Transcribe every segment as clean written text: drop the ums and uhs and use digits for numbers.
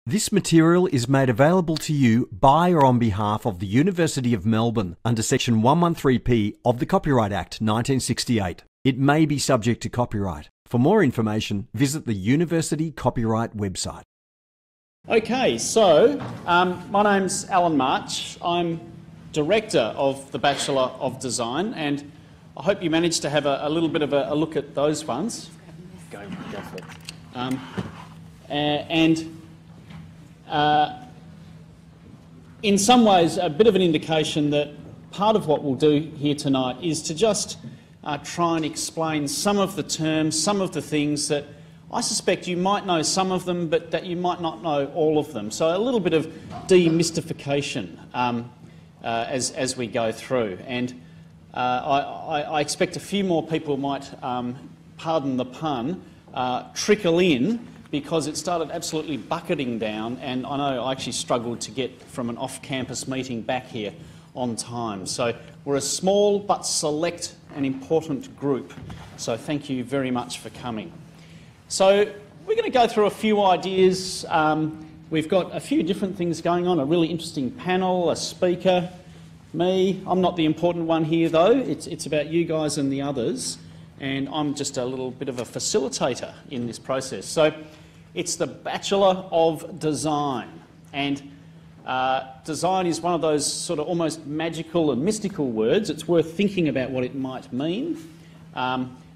This material is made available to you by or on behalf of the University of Melbourne under Section 113P of the Copyright Act 1968. It may be subject to copyright. For more information, visit the University Copyright website. Okay, so my name's Alan March. I'm Director of the Bachelor of Design, and I hope you managed to have a little bit of a look at those ones. Go for it. In some ways, a bit of an indication that part of what we'll do here tonight is to just try and explain some of the terms, some of the things that I suspect you might know some of them, but that you might not know all of them. So a little bit of demystification as we go through. And I expect a few more people might, pardon the pun, trickle in, because it started absolutely bucketing down, and I know I actually struggled to get from an off-campus meeting back here on time. So we're a small but select and important group, so thank you very much for coming. So we're going to go through a few ideas. We've got a few different things going on, a really interesting panel, a speaker, me. I'm not the important one here though, it's about you guys and the others. And I'm just a little bit of a facilitator in this process. So it's the Bachelor of Design, and design is one of those sort of almost magical and mystical words. It's worth thinking about what it might mean.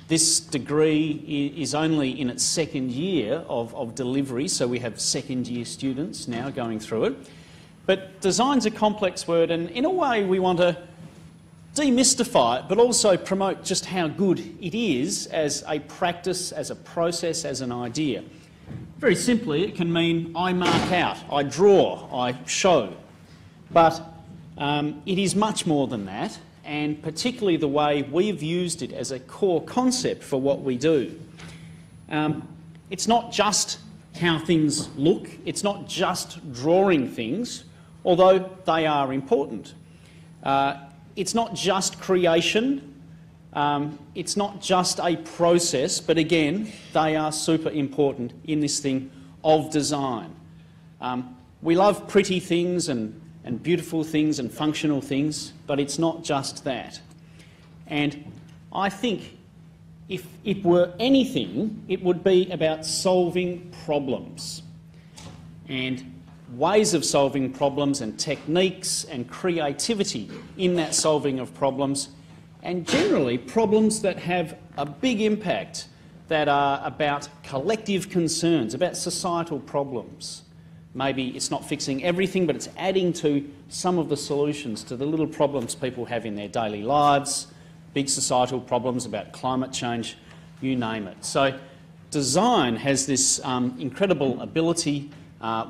This degree is only in its second year of delivery, so we have second year students now going through it. But design's a complex word, and in a way we want to demystify it, but also promote just how good it is as a practice, as a process, as an idea. Very simply, it can mean I mark out, I draw, I show. But it is much more than that, and particularly the way we've used it as a core concept for what we do. It's not just how things look, it's not just drawing things, although they are important. It's not just creation, it's not just a process, but again, they are super important in this thing of design. We love pretty things and beautiful things and functional things, but it's not just that. And I think if it were anything, it would be about solving problems. And ways of solving problems and techniques and creativity in that solving of problems, and generally problems that have a big impact, that are about collective concerns, about societal problems. Maybe it's not fixing everything, but it's adding to some of the solutions to the little problems people have in their daily lives, big societal problems about climate change, you name it. So design has this incredible ability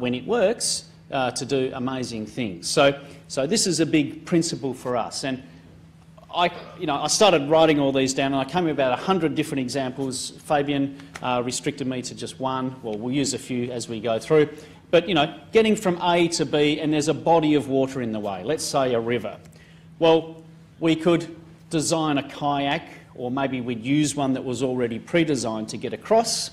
when it works, to do amazing things. So this is a big principle for us. And I started writing all these down, and I came with about 100 different examples. Fabian restricted me to just one. Well, we'll use a few as we go through. But, getting from A to B, and there's a body of water in the way, let's say a river. Well, we could design a kayak, or maybe we'd use one that was already pre-designed to get across,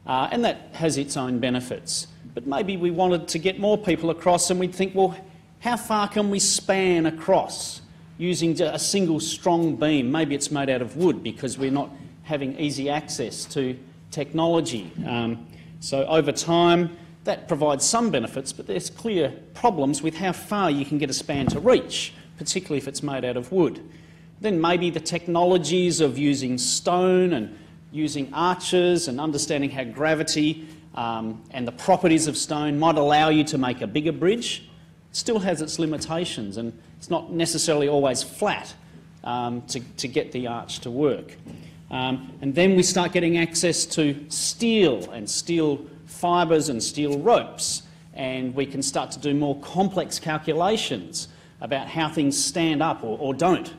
and that has its own benefits. But maybe we wanted to get more people across, and we'd think, well, how far can we span across using a single strong beam? Maybe it's made out of wood because we're not having easy access to technology. So over time, that provides some benefits, but there's clear problems with how far you can get a span to reach, particularly if it's made out of wood. Then maybe the technologies of using stone and using arches and understanding how gravity and the properties of stone might allow you to make a bigger bridge. It still has its limitations, and it's not necessarily always flat to get the arch to work. And then we start getting access to steel and steel fibres and steel ropes, and we can start to do more complex calculations about how things stand up or don't,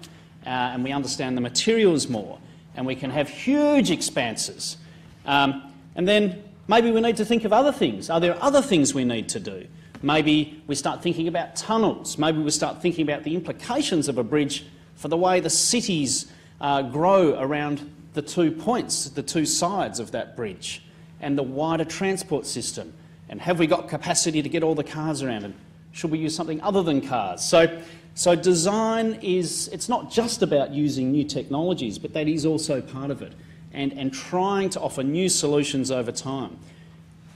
and we understand the materials more, and we can have huge expanses. And then maybe we need to think of other things. Are there other things we need to do? Maybe we start thinking about tunnels. Maybe we start thinking about the implications of a bridge for the way the cities grow around the 2 points, the two sides of that bridge, and the wider transport system, and have we got capacity to get all the cars around, and should we use something other than cars? So design it's not just about using new technologies, but that is also part of it, and trying to offer new solutions over time.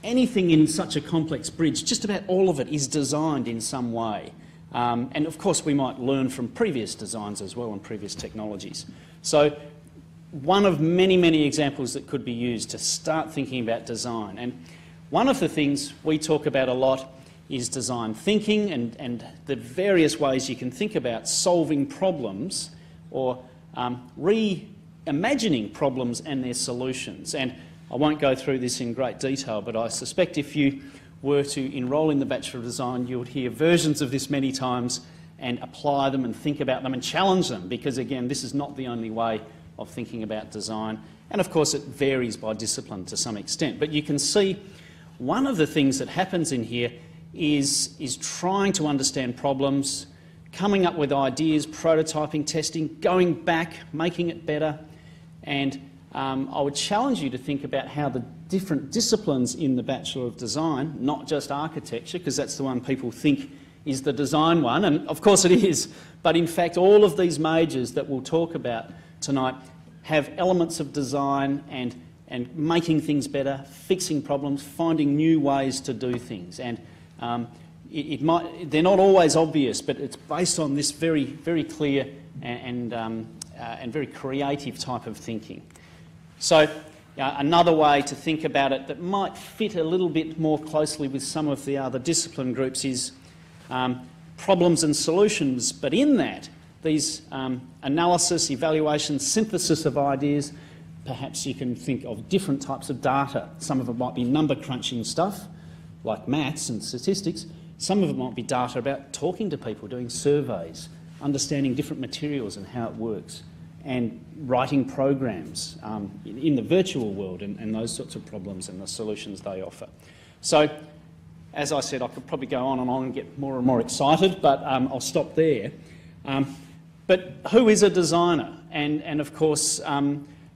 Anything in such a complex bridge, just about all of it is designed in some way. And of course we might learn from previous designs as well and previous technologies. So one of many, many examples that could be used to start thinking about design. And one of the things we talk about a lot is design thinking and the various ways you can think about solving problems or reimagining problems and their solutions. And I won't go through this in great detail, but I suspect if you were to enrol in the Bachelor of Design, you would hear versions of this many times and apply them and think about them and challenge them, because again, this is not the only way of thinking about design. And of course it varies by discipline to some extent, but you can see one of the things that happens in here is trying to understand problems, coming up with ideas, prototyping, testing, going back, making it better. And I would challenge you to think about how the different disciplines in the Bachelor of Design, not just architecture, because that's the one people think is the design one, and of course it is, but in fact all of these majors that we'll talk about tonight have elements of design and making things better, fixing problems, finding new ways to do things. And they're not always obvious, but it's based on this very, very clear and very creative type of thinking. So another way to think about it that might fit a little bit more closely with some of the other discipline groups is problems and solutions, but in that, these analysis, evaluation, synthesis of ideas. Perhaps you can think of different types of data. Some of it might be number crunching stuff, like maths and statistics. Some of it might be data about talking to people, doing surveys, understanding different materials and how it works, and writing programs in the virtual world and those sorts of problems and the solutions they offer. So, as I said, I could probably go on and get more and more excited, but I'll stop there. But who is a designer? And of course,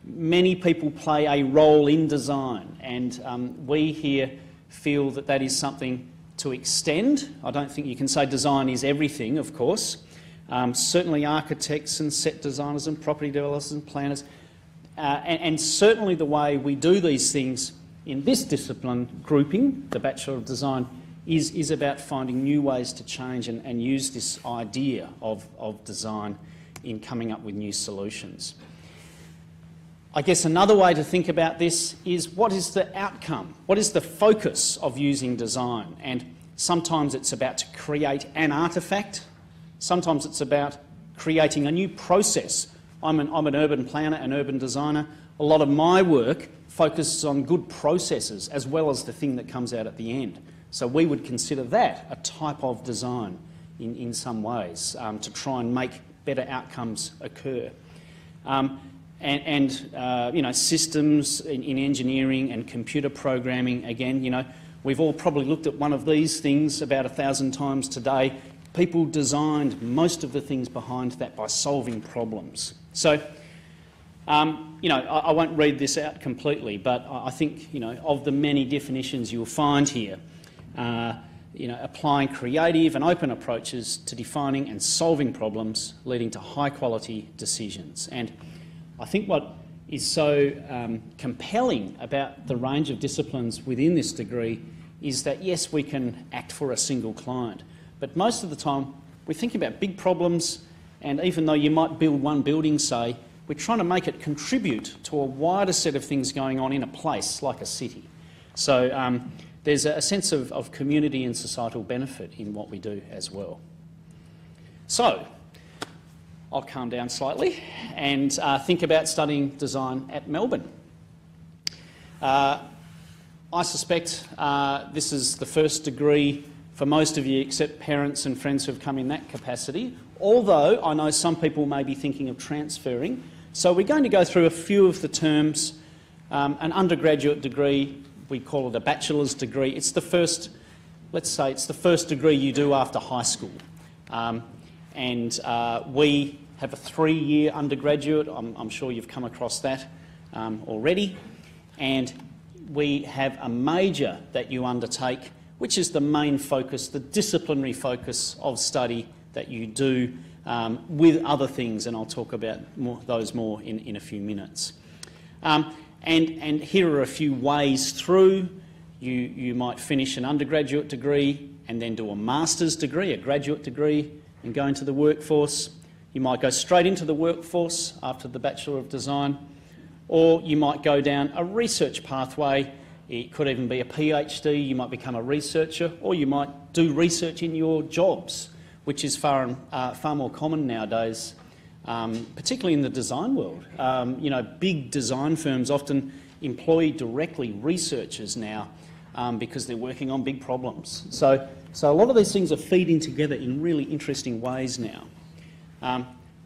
many people play a role in design, and we here feel that that is something to extend. I don't think you can say design is everything, of course. Certainly architects and set designers and property developers and planners, and certainly the way we do these things in this discipline grouping, the Bachelor of Design, is about finding new ways to change and use this idea of design in coming up with new solutions. I guess another way to think about this is, what is the outcome? What is the focus of using design? And sometimes it's about to create an artefact. Sometimes it's about creating a new process. I'm an urban planner, an urban designer. A lot of my work focuses on good processes as well as the thing that comes out at the end. So we would consider that a type of design in some ways, to try and make better outcomes occur. You know, systems in engineering and computer programming, again, you know, we've all probably looked at one of these things about 1,000 times today. People designed most of the things behind that by solving problems. So, you know, I won't read this out completely, but I think, you know, of the many definitions you'll find here, you know, applying creative and open approaches to defining and solving problems, leading to high-quality decisions. And I think what is so compelling about the range of disciplines within this degree is that, yes, we can act for a single client, but most of the time we think about big problems, and even though you might build one building, say, we're trying to make it contribute to a wider set of things going on in a place like a city. So there's a sense of community and societal benefit in what we do as well. So I'll calm down slightly and think about studying design at Melbourne. I suspect this is the first degree for most of you, except parents and friends who have come in that capacity, although I know some people may be thinking of transferring. So we're going to go through a few of the terms. An undergraduate degree, we call it a bachelor's degree. It's the first, let's say it's the first degree you do after high school. We have a 3-year undergraduate. I'm sure you've come across that already. And we have a major that you undertake, which is the main focus, the disciplinary focus of study that you do with other things, and I'll talk about those more in a few minutes. And here are a few ways through. You might finish an undergraduate degree and then do a master's degree, a graduate degree, and go into the workforce. You might go straight into the workforce after the Bachelor of Design, or you might go down a research pathway. It could even be a PhD. You might become a researcher, or you might do research in your jobs, which is far more common nowadays, particularly in the design world. You know, big design firms often employ directly researchers now because they're working on big problems. So a lot of these things are feeding together in really interesting ways now.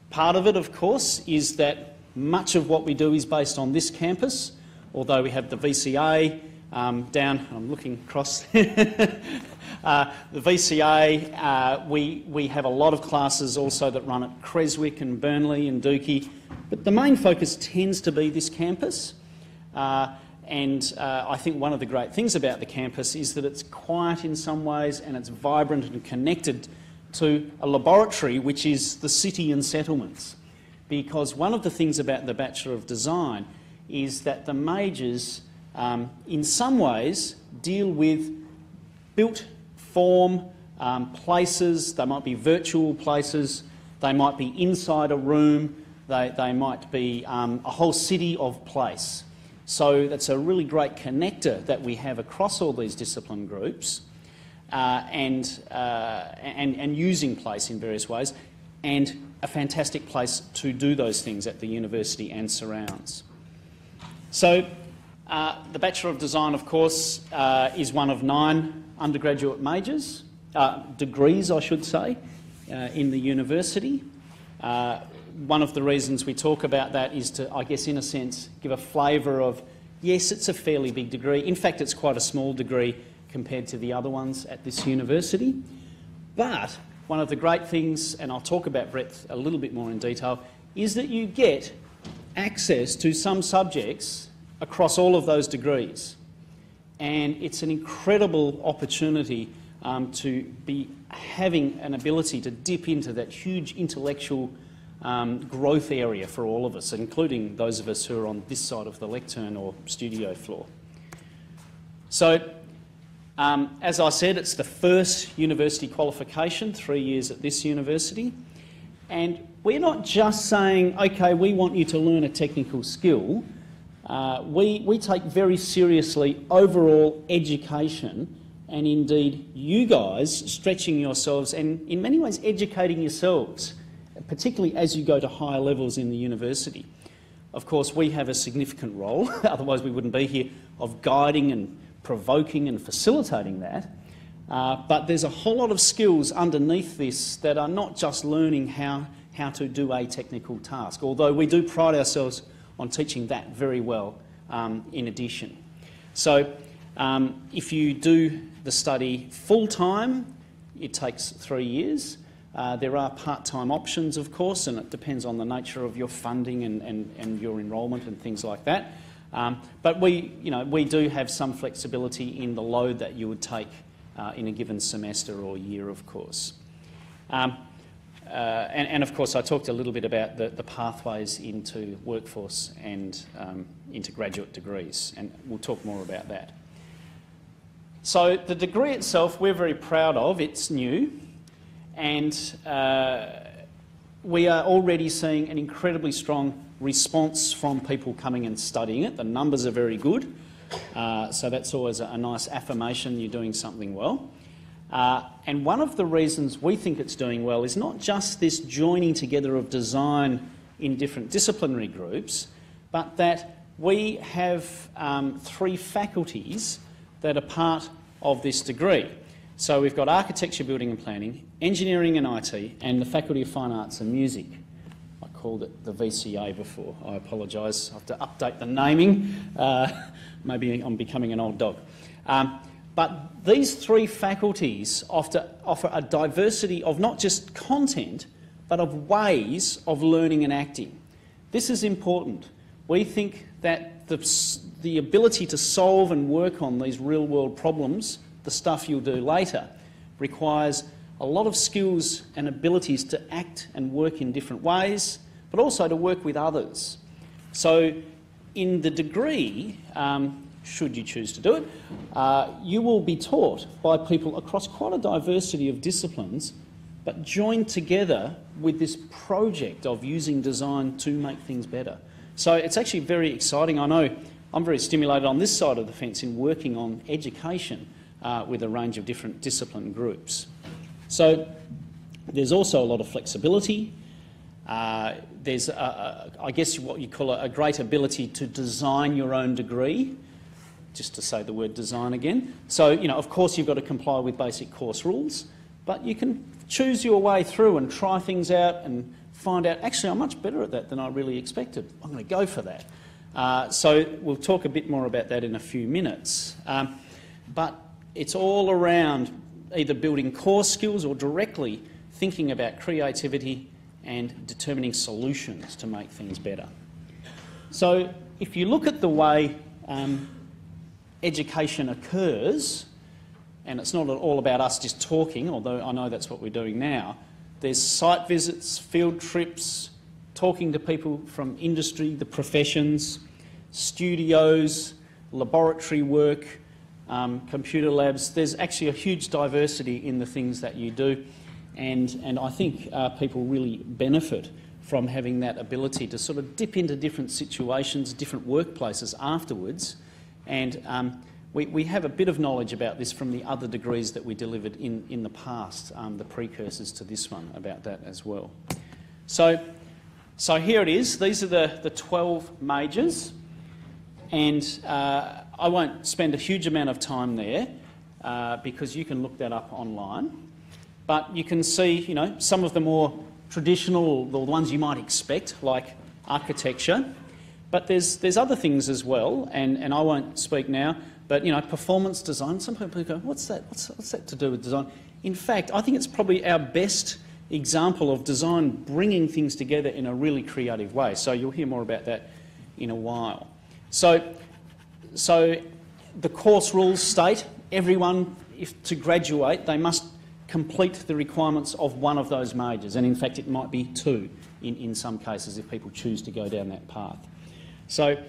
Part of it, of course, is that much of what we do is based on this campus, although we have the VCA down, I'm looking across, the VCA, we have a lot of classes also that run at Creswick and Burnley and Dookie, but the main focus tends to be this campus. And I think one of the great things about the campus is that it's quiet in some ways and it's vibrant and connected to a laboratory which is the city and settlements. Because one of the things about the Bachelor of Design is that the majors in some ways deal with built form places. They might be virtual places, they might be inside a room, they might be a whole city of place. So that's a really great connector that we have across all these discipline groups and using place in various ways, and a fantastic place to do those things at the university and surrounds. So the Bachelor of Design, of course, is one of 9 undergraduate majors, degrees I should say, in the university. One of the reasons we talk about that is to, I guess, in a sense, give a flavour of, yes, it's a fairly big degree. In fact, it's quite a small degree compared to the other ones at this university. But one of the great things, and I'll talk about breadth a little bit more in detail, is that you get access to some subjects across all of those degrees. And it's an incredible opportunity to be having an ability to dip into that huge intellectual growth area for all of us, including those of us who are on this side of the lectern or studio floor. So, as I said, it's the first university qualification, 3 years at this university, and we're not just saying, okay, we want you to learn a technical skill. We take very seriously overall education, and indeed you guys stretching yourselves and in many ways educating yourselves, particularly as you go to higher levels in the university. Of course, we have a significant role, otherwise we wouldn't be here, of guiding and provoking and facilitating that. But there's a whole lot of skills underneath this that are not just learning how to do a technical task, although we do pride ourselves on teaching that very well in addition. So if you do the study full-time, it takes 3 years. There are part-time options, of course, and it depends on the nature of your funding and your enrolment and things like that. But we do have some flexibility in the load that you would take in a given semester or year, of course. And of course, I talked a little bit about the pathways into workforce and into graduate degrees, and we'll talk more about that. So the degree itself, we're very proud of. It's new, and we are already seeing an incredibly strong response from people coming and studying it. The numbers are very good, so that's always a nice affirmation you're doing something well. And one of the reasons we think it's doing well is not just this joining together of design in different disciplinary groups, but that we have 3 faculties that are part of this degree. So we've got Architecture, Building and Planning, Engineering and IT, and the Faculty of Fine Arts and Music. I called it the VCA before. I apologise. I have to update the naming. Maybe I'm becoming an old dog. But these 3 faculties offer a diversity of not just content, but of ways of learning and acting. This is important. We think that the ability to solve and work on these real-world problems, the stuff you'll do later, requires a lot of skills and abilities to act and work in different ways, but also to work with others. So in the degree, should you choose to do it, you will be taught by people across quite a diversity of disciplines, but joined together with this project of using design to make things better. So it's actually very exciting. I know I'm very stimulated on this side of the fence in working on education with a range of different discipline groups. So there's also a lot of flexibility. There's, I guess, what you call a great ability to design your own degree, just to say the word design again. So, you know, of course you've got to comply with basic course rules, but you can choose your way through and try things out and find out, actually, I'm much better at that than I really expected. I'm going to go for that. So we'll talk a bit more about that in a few minutes. But it's all around either building core skills or directly thinking about creativity and determining solutions to make things better. So if you look at the way education occurs, and it's not all about us just talking, although I know that's what we're doing now. There's site visits, field trips, talking to people from industry, the professions, studios, laboratory work, computer labs. There's actually a huge diversity in the things that you do, and I think people really benefit from having that ability to sort of dip into different situations, different workplaces afterwards, and we have a bit of knowledge about this from the other degrees that we delivered in the past, the precursors to this one, about that as well. So here it is. These are the 12 majors, and I won't spend a huge amount of time there because you can look that up online. But you can see, you know, some of the more traditional, the ones you might expect, like architecture. But there's other things as well, and I won't speak now. But, you know, performance design, some people go, what's that? What's that to do with design? In fact, I think it's probably our best example of design bringing things together in a really creative way. So you'll hear more about that in a while. So the course rules state everyone, to graduate, they must complete the requirements of one of those majors. And in fact, it might be two in some cases if people choose to go down that path. So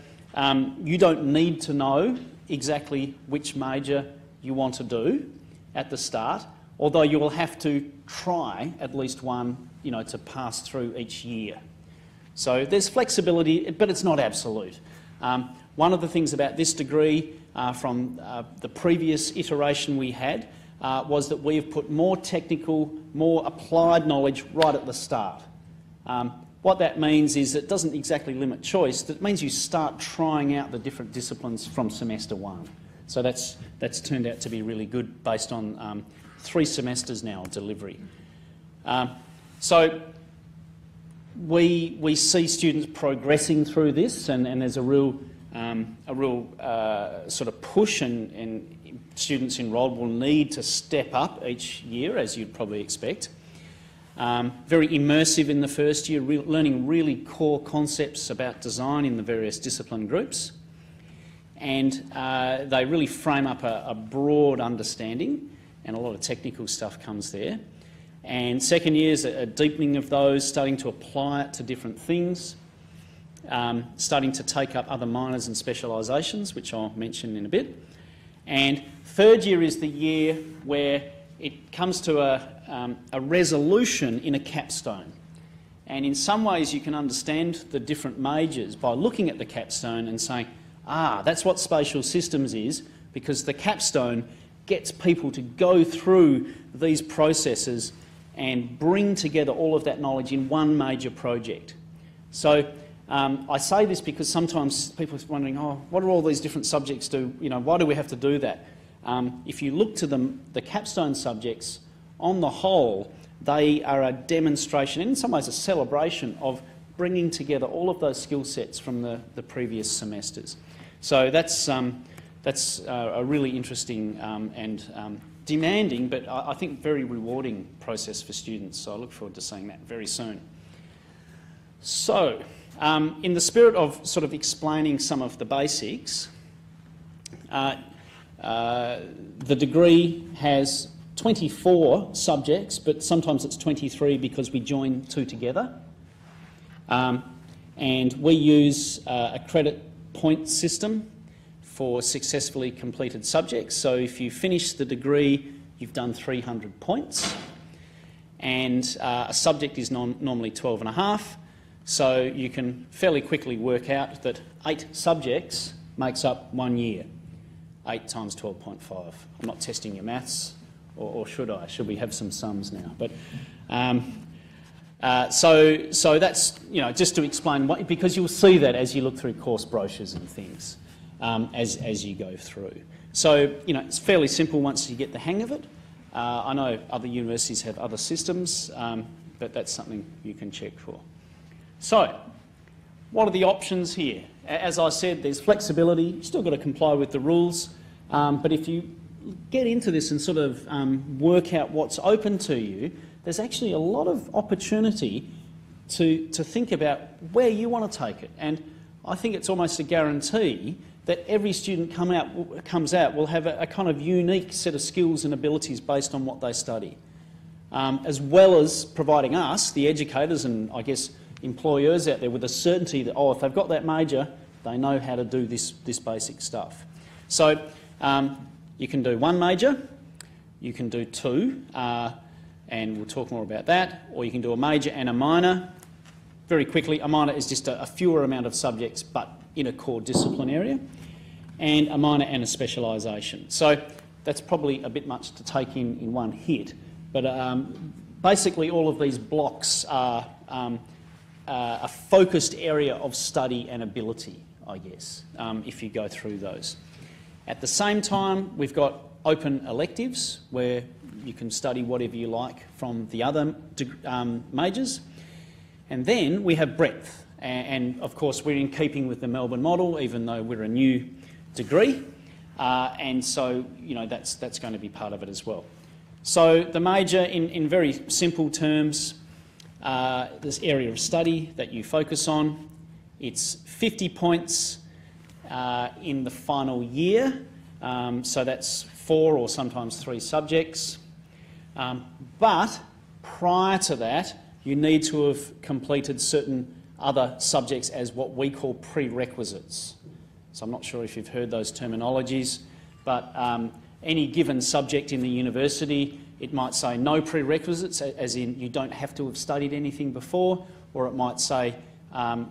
you don't need to know exactly which major you want to do at the start, although you will have to try at least one, you know, to pass through each year. So there's flexibility, but it's not absolute. One of the things about this degree from the previous iteration we had was that we have put more technical, more applied knowledge right at the start. What that means is it doesn't exactly limit choice. That means you start trying out the different disciplines from semester one. So that's turned out to be really good based on 3 semesters now of delivery. So we see students progressing through this, and there's a real sort of push, and students enrolled will need to step up each year, as you'd probably expect. Very immersive in the first year, learning really core concepts about design in the various discipline groups. And they really frame up a broad understanding, and a lot of technical stuff comes there. And second year is a deepening of those, starting to apply it to different things, starting to take up other minors and specializations, which I'll mention in a bit. And third year is the year where it comes to a resolution in a capstone. And in some ways you can understand the different majors by looking at the capstone and saying, that's what spatial systems is, because the capstone gets people to go through these processes and bring together all of that knowledge in one major project. So I say this because sometimes people are wondering, what do all these different subjects do? You know, why do we have to do that? If you look to them, the capstone subjects, on the whole, they are a demonstration, and in some ways a celebration, of bringing together all of those skill sets from the previous semesters. So that's a really interesting and demanding, but I think very rewarding process for students. So I look forward to seeing that very soon. So in the spirit of sort of explaining some of the basics, the degree has 24 subjects, but sometimes it's 23 because we join two together. And we use a credit point system for successfully completed subjects. So if you finish the degree, you've done 300 points. And a subject is normally 12.5. So you can fairly quickly work out that 8 subjects makes up 1 year. 8 times 12.5. I'm not testing your maths, or should I? Should we have some sums now? But so that's, just to explain what, because you'll see that as you look through course brochures and things as you go through. So it's fairly simple once you get the hang of it. I know other universities have other systems, but that's something you can check for. So, what are the options here? As I said, there's flexibility. You've still got to comply with the rules, but if you get into this and sort of work out what's open to you, there's actually a lot of opportunity to think about where you want to take it. And I think it's almost a guarantee that every student comes out will have a kind of unique set of skills and abilities based on what they study, as well as providing us, the educators and I guess employers out there, with a certainty that, if they've got that major, they know how to do this basic stuff. So you can do 1 major, you can do 2, and we'll talk more about that, or you can do a major and a minor. Very quickly, a minor is just a fewer amount of subjects but in a core discipline area, and a minor and a specialisation. So that's probably a bit much to take in one hit, but basically all of these blocks are a focused area of study and ability, I guess, if you go through those. At the same time, we've got open electives where you can study whatever you like from the other majors. And then we have breadth. And of course, we're in keeping with the Melbourne model, even though we're a new degree. And so, that's going to be part of it as well. So the major, in very simple terms, this area of study that you focus on, it's 50 points in the final year, so that's 4 or sometimes 3 subjects. But prior to that, you need to have completed certain other subjects as what we call prerequisites. So I'm not sure if you've heard those terminologies, but any given subject in the university, it might say no prerequisites, as in you don't have to have studied anything before, or it might say,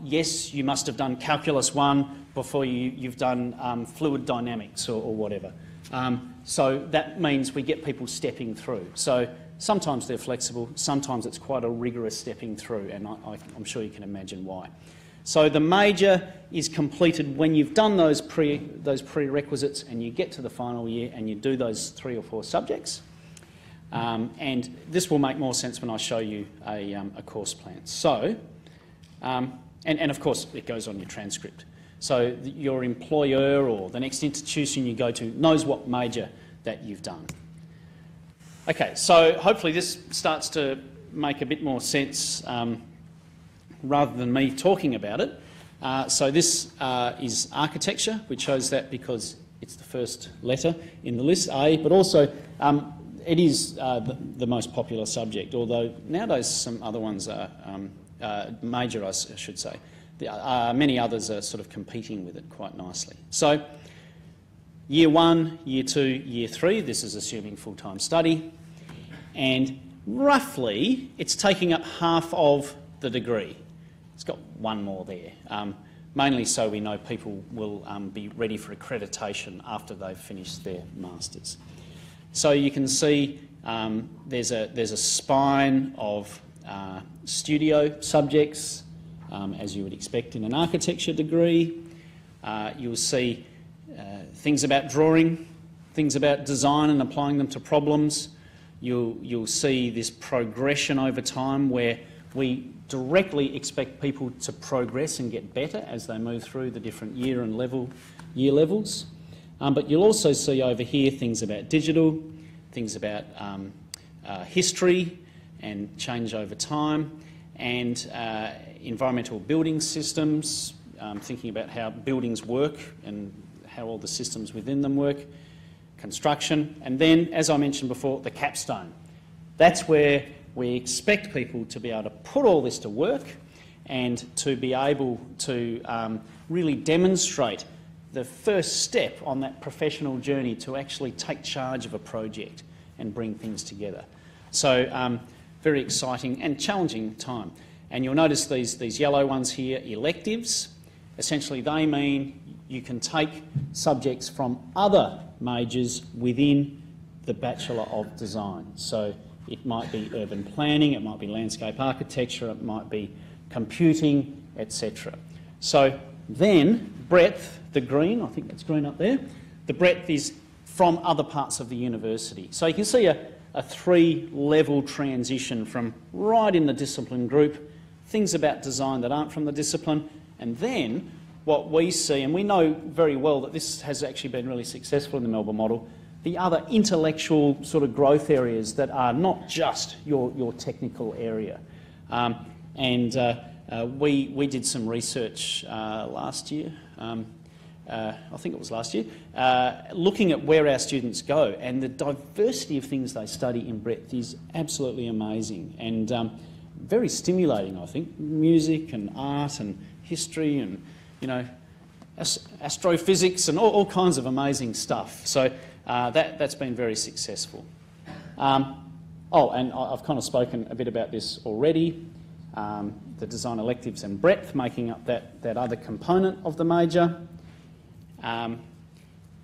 yes, you must have done Calculus 1 before you've done fluid dynamics or whatever. So that means we get people stepping through. So sometimes they're flexible, sometimes it's quite a rigorous stepping through, and I'm sure you can imagine why. So the major is completed when you've done those prerequisites and you get to the final year and you do those 3 or 4 subjects. And this will make more sense when I show you a course plan. So, and of course it goes on your transcript. So your employer or the next institution you go to knows what major that you've done. Okay, so hopefully this starts to make a bit more sense rather than me talking about it. So this is architecture. We chose that because it's the first letter in the list, A, but also it is the most popular subject, although nowadays some other ones are major, I should say. Many others are sort of competing with it quite nicely. So year 1, year 2, year 3, this is assuming full-time study, and roughly it's taking up half of the degree. It's got 1 more there, mainly so we know people will be ready for accreditation after they've finished their masters. So you can see there's a spine of studio subjects, as you would expect in an architecture degree. You'll see things about drawing, things about design and applying them to problems. You'll see this progression over time where we directly expect people to progress and get better as they move through the different year levels. But you'll also see over here things about digital, things about history and change over time, and environmental building systems, thinking about how buildings work and how all the systems within them work, construction, and then, as I mentioned before, the capstone. That's where we expect people to be able to put all this to work and to be able to really demonstrate the first step on that professional journey to actually take charge of a project and bring things together. So very exciting and challenging time. And you'll notice these yellow ones here, electives. Essentially they mean you can take subjects from other majors within the Bachelor of Design. So it might be urban planning, it might be landscape architecture, it might be computing, etc. So then breadth, the green, I think that's green up there, the breadth is from other parts of the university. So you can see a three-level transition from right in the discipline group, things about design that aren't from the discipline, and then what we see, and we know very well that this has actually been really successful in the Melbourne model, the other intellectual sort of growth areas that are not just your technical area. We did some research last year, I think it was last year, looking at where our students go, and the diversity of things they study in breadth is absolutely amazing and very stimulating, I think. Music and art and history and, you know, astrophysics and all kinds of amazing stuff. So that's been very successful. And I've kind of spoken a bit about this already. The design electives and breadth making up that other component of the major. And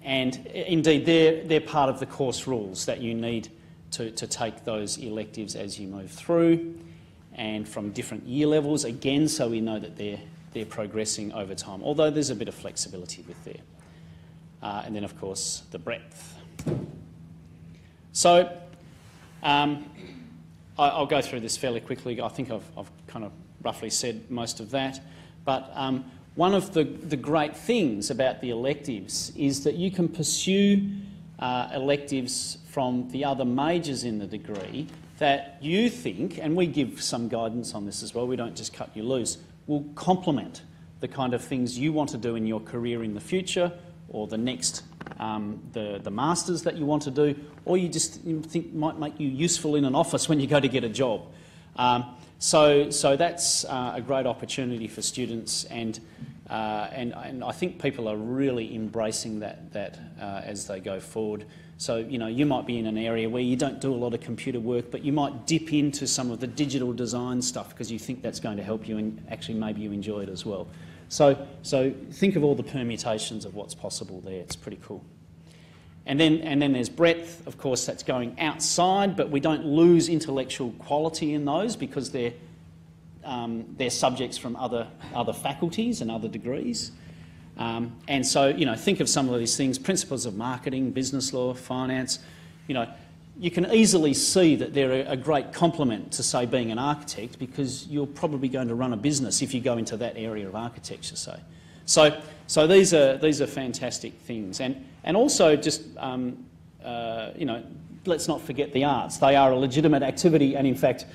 indeed, they're part of the course rules that you need to take those electives as you move through, and from different year levels, again, so we know that they're progressing over time, although there's a bit of flexibility with there. And then, of course, the breadth. So I'll go through this fairly quickly. I think I've kind of roughly said most of that. But one of the great things about the electives is that you can pursue electives from the other majors in the degree that you think, and we give some guidance on this as well, we don't just cut you loose, will complement the kind of things you want to do in your career in the future, or the next, the masters that you want to do, or you think might make you useful in an office when you go to get a job. So that's a great opportunity for students, and I think people are really embracing that as they go forward. So, you know, you might be in an area where you don't do a lot of computer work, but you might dip into some of the digital design stuff because you think that's going to help you, and actually maybe you enjoy it as well. So think of all the permutations of what's possible there. It's pretty cool. And then there's breadth. Of course, that's going outside, but we don't lose intellectual quality in those because they're subjects from other faculties and other degrees. And so, you know, think of some of these things: principles of marketing, business law, finance. You know, you can easily see that they're a great complement to, say, being an architect, because you're probably going to run a business if you go into that area of architecture, say. So these are fantastic things, and also just you know, let's not forget the arts. They are a legitimate activity, and in fact,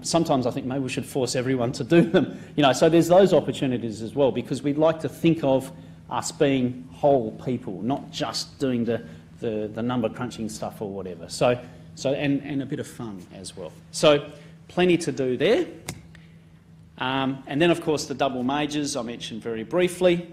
sometimes I think maybe we should force everyone to do them. You know, so there's those opportunities as well, because we'd like to think of us being whole people, not just doing the number crunching stuff or whatever. So and a bit of fun as well. So plenty to do there. And then, of course, the double majors I mentioned very briefly.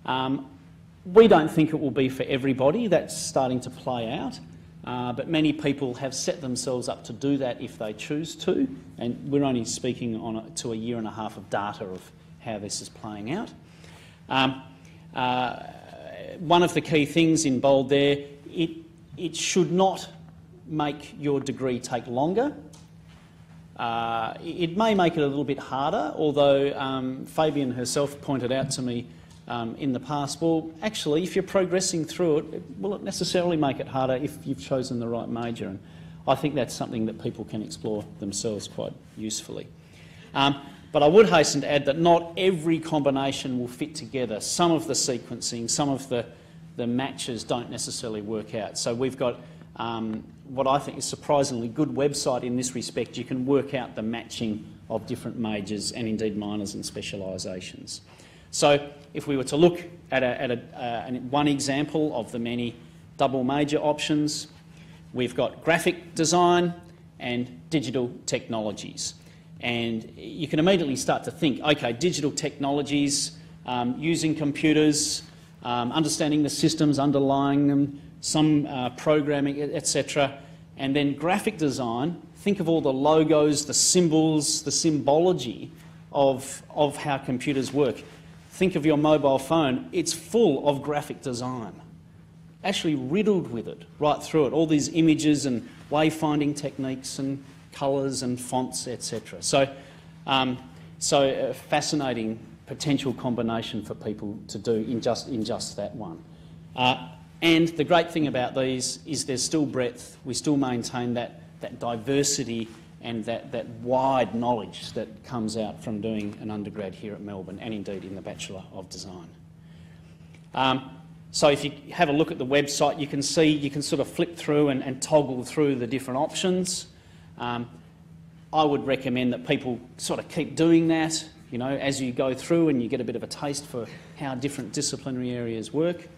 We don't think it will be for everybody. That's starting to play out. But many people have set themselves up to do that if they choose to. And we're only speaking to a year and a half of data of how this is playing out. One of the key things in bold there, it should not make your degree take longer. It may make it a little bit harder, although Fabian herself pointed out to me in the past, well, actually, if you're progressing through it, will it necessarily make it harder if you've chosen the right major? And I think that's something that people can explore themselves quite usefully. But I would hasten to add that not every combination will fit together. Some of the sequencing, some of the matches don't necessarily work out. So we've got what I think is a surprisingly good website in this respect. You can work out the matching of different majors and indeed minors and specialisations. So if we were to look at one example of the many double major options, we've got graphic design and digital technologies. And you can immediately start to think, okay, digital technologies, using computers, understanding the systems underlying them, some programming, etc. And then graphic design, think of all the logos, the symbols, the symbology of how computers work. Think of your mobile phone, it's full of graphic design, actually riddled with it, right through it, all these images and wayfinding techniques and colours and fonts, etc. So, a fascinating potential combination for people to do in just that one. And the great thing about these is there's still breadth. We still maintain that diversity and that wide knowledge that comes out from doing an undergrad here at Melbourne and indeed in the Bachelor of Design. So if you have a look at the website, you can see, you can sort of flip through and toggle through the different options. I would recommend that people sort of keep doing that, you know, as you go through and you get a bit of a taste for how different disciplinary areas work,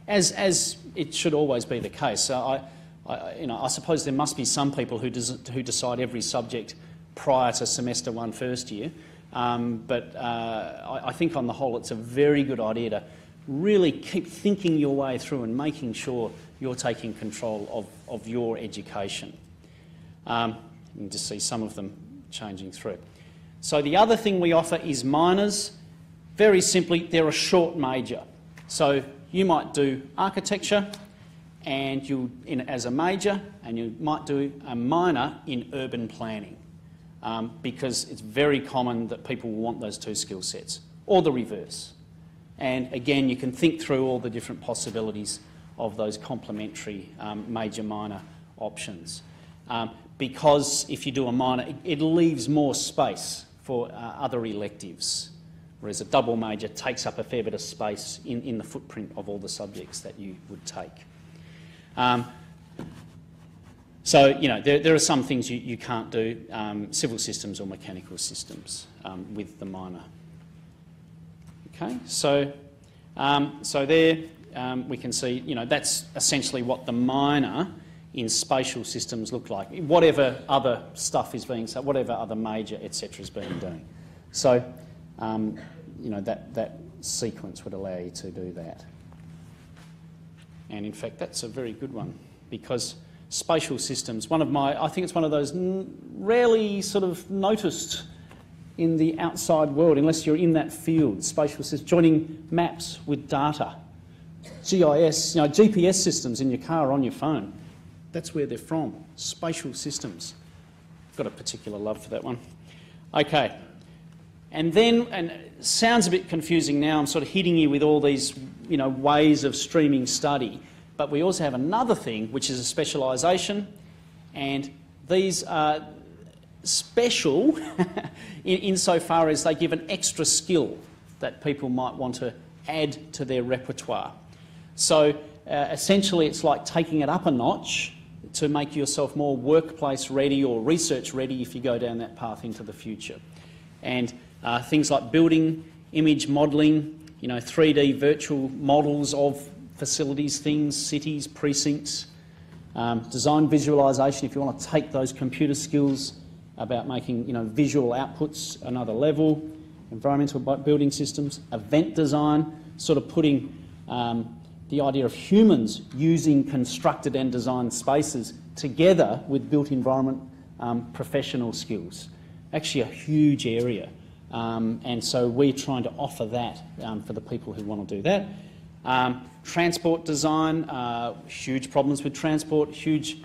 as it should always be the case. So I suppose there must be some people who decide every subject prior to semester one first year, but I think on the whole it's a very good idea to really keep thinking your way through and making sure you're taking control of your education. You can just see some of them changing through. So the other thing we offer is minors. Very simply, they're a short major. So you might do architecture and as a major, and you might do a minor in urban planning, because it's very common that people will want those two skill sets, or the reverse. And again, you can think through all the different possibilities of those complementary major-minor options. Because if you do a minor, it leaves more space for other electives, whereas a double major takes up a fair bit of space in the footprint of all the subjects that you would take. So, you know, there are some things you can't do, civil systems or mechanical systems, with the minor. Okay, so there we can see, you know, that's essentially what the minor in spatial systems look like, whatever other stuff is being, so whatever other major, etc. is being done. So, you know, that sequence would allow you to do that. And in fact, that's a very good one, because spatial systems, I think it's one of those rarely sort of noticed in the outside world, unless you're in that field, spatial systems, joining maps with data, GIS, you know, GPS systems in your car or on your phone. That's where they're from, spatial systems. Got a particular love for that one. Okay, and it sounds a bit confusing now, I'm sort of hitting you with all these, you know, ways of streaming study, but we also have another thing, which is a specialisation, and these are special insofar as they give an extra skill that people might want to add to their repertoire. So essentially it's like taking it up a notch to make yourself more workplace ready or research ready if you go down that path into the future. And things like building, image modelling, you know, 3D virtual models of facilities, things, cities, precincts, design visualisation if you want to take those computer skills about making, you know, visual outputs another level, environmental building systems, event design, sort of putting the idea of humans using constructed and designed spaces together with built environment professional skills. Actually a huge area, and so we're trying to offer that for the people who want to do that. Transport design, huge problems with transport, huge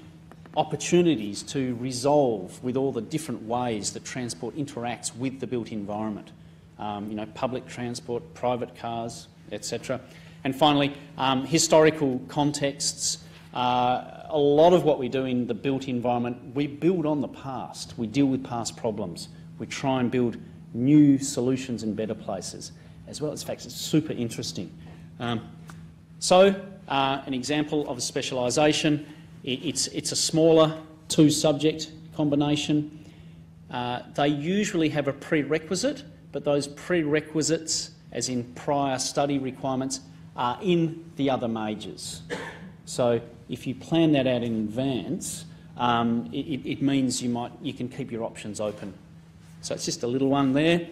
opportunities to resolve with all the different ways that transport interacts with the built environment. You know, public transport, private cars, etc. And finally, historical contexts. A lot of what we do in the built environment, we build on the past. We deal with past problems. We try and build new solutions in better places, as well as facts. It's super interesting. So, an example of a specialisation, it's a smaller two-subject combination. they usually have a prerequisite, but those prerequisites, as in prior study requirements, are in the other majors. So if you plan that out in advance, it means you can keep your options open. So it's just a little one there.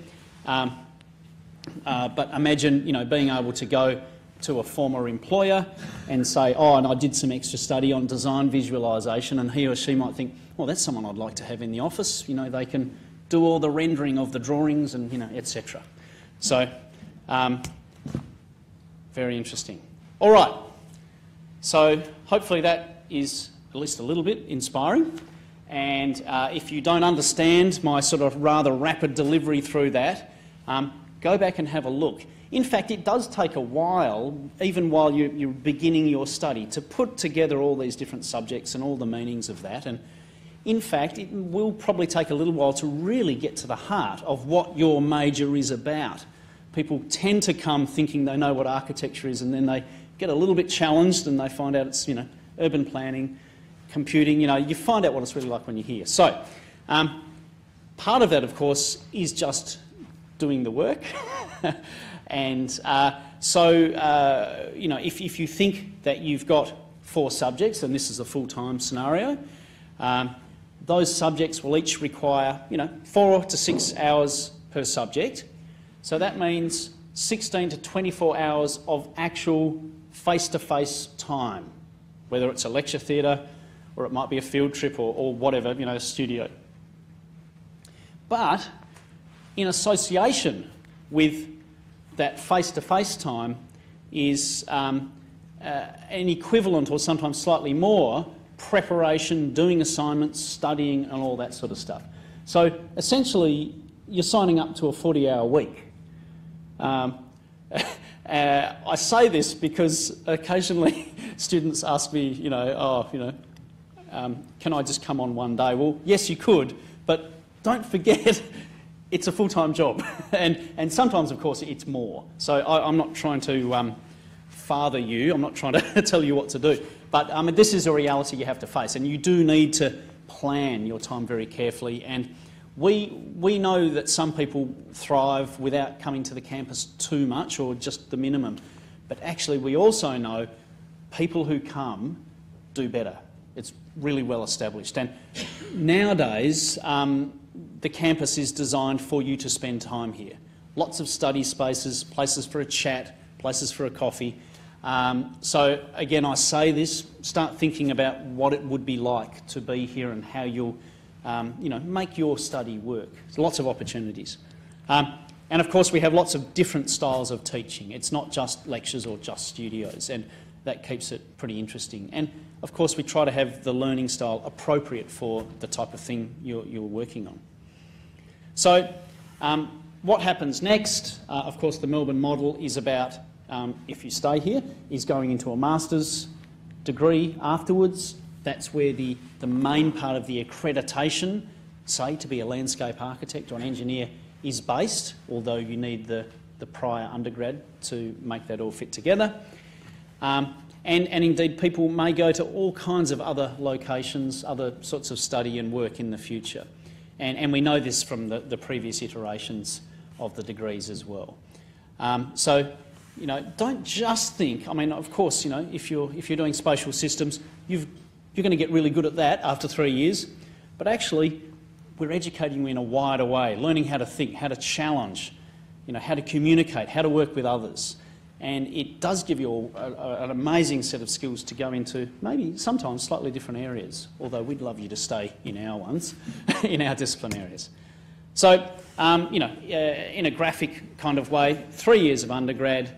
But imagine, being able to go to a former employer and say, oh, and I did some extra study on design visualisation, and he or she might think, well, that's someone I'd like to have in the office. They can do all the rendering of the drawings and, etc. So, very interesting. All right. So hopefully that is at least a little bit inspiring. And if you don't understand my sort of rather rapid delivery through that, go back and have a look. In fact, it does take a while, even while you're beginning your study, to put together all these different subjects and all the meanings of that. And in fact, it will probably take a little while to really get to the heart of what your major is about. People tend to come thinking they know what architecture is, and then they get a little bit challenged and they find out it's, urban planning, computing, you find out what it's really like when you're here. So, part of that, of course, is just doing the work. And if you think that you've got 4 subjects, and this is a full-time scenario, those subjects will each require, 4 to 6 hours per subject. So that means 16 to 24 hours of actual face-to-face time, whether it's a lecture theatre or it might be a field trip or whatever, a studio. But in association with that face-to-face time is an equivalent, or sometimes slightly more, preparation, doing assignments, studying and all that sort of stuff. So essentially you're signing up to a 40-hour week. I say this because occasionally students ask me, can I just come on one day? Well, yes, you could, but don't forget it's a full-time job. and sometimes, of course, it's more. So I'm not trying to father you. I'm not trying to tell you what to do. But this is a reality you have to face, and you do need to plan your time very carefully. And we know that some people thrive without coming to the campus too much or just the minimum. But actually, we also know people who come do better. It's really well established. And nowadays, the campus is designed for you to spend time here. Lots of study spaces, places for a chat, places for a coffee. So again, I say this, start thinking about what it would be like to be here and how you'll make your study work. There's lots of opportunities. And of course we have lots of different styles of teaching. It's not just lectures or just studios, and that keeps it pretty interesting. And of course we try to have the learning style appropriate for the type of thing you're working on. So what happens next? Of course the Melbourne model is about, if you stay here, is going into a master's degree afterwards. That's where the main part of the accreditation, say, to be a landscape architect or an engineer, is based, although you need the prior undergrad to make that all fit together. And indeed, people may go to all kinds of other locations, other sorts of study and work in the future. And we know this from the previous iterations of the degrees as well. So, don't just think, of course, if you're doing spatial systems, you're going to get really good at that after 3 years, but actually we're educating you in a wider way, learning how to think, how to challenge, how to communicate, how to work with others. And it does give you an amazing set of skills to go into maybe sometimes slightly different areas, although we'd love you to stay in our ones, in our discipline areas. So, in a graphic kind of way, 3 years of undergrad,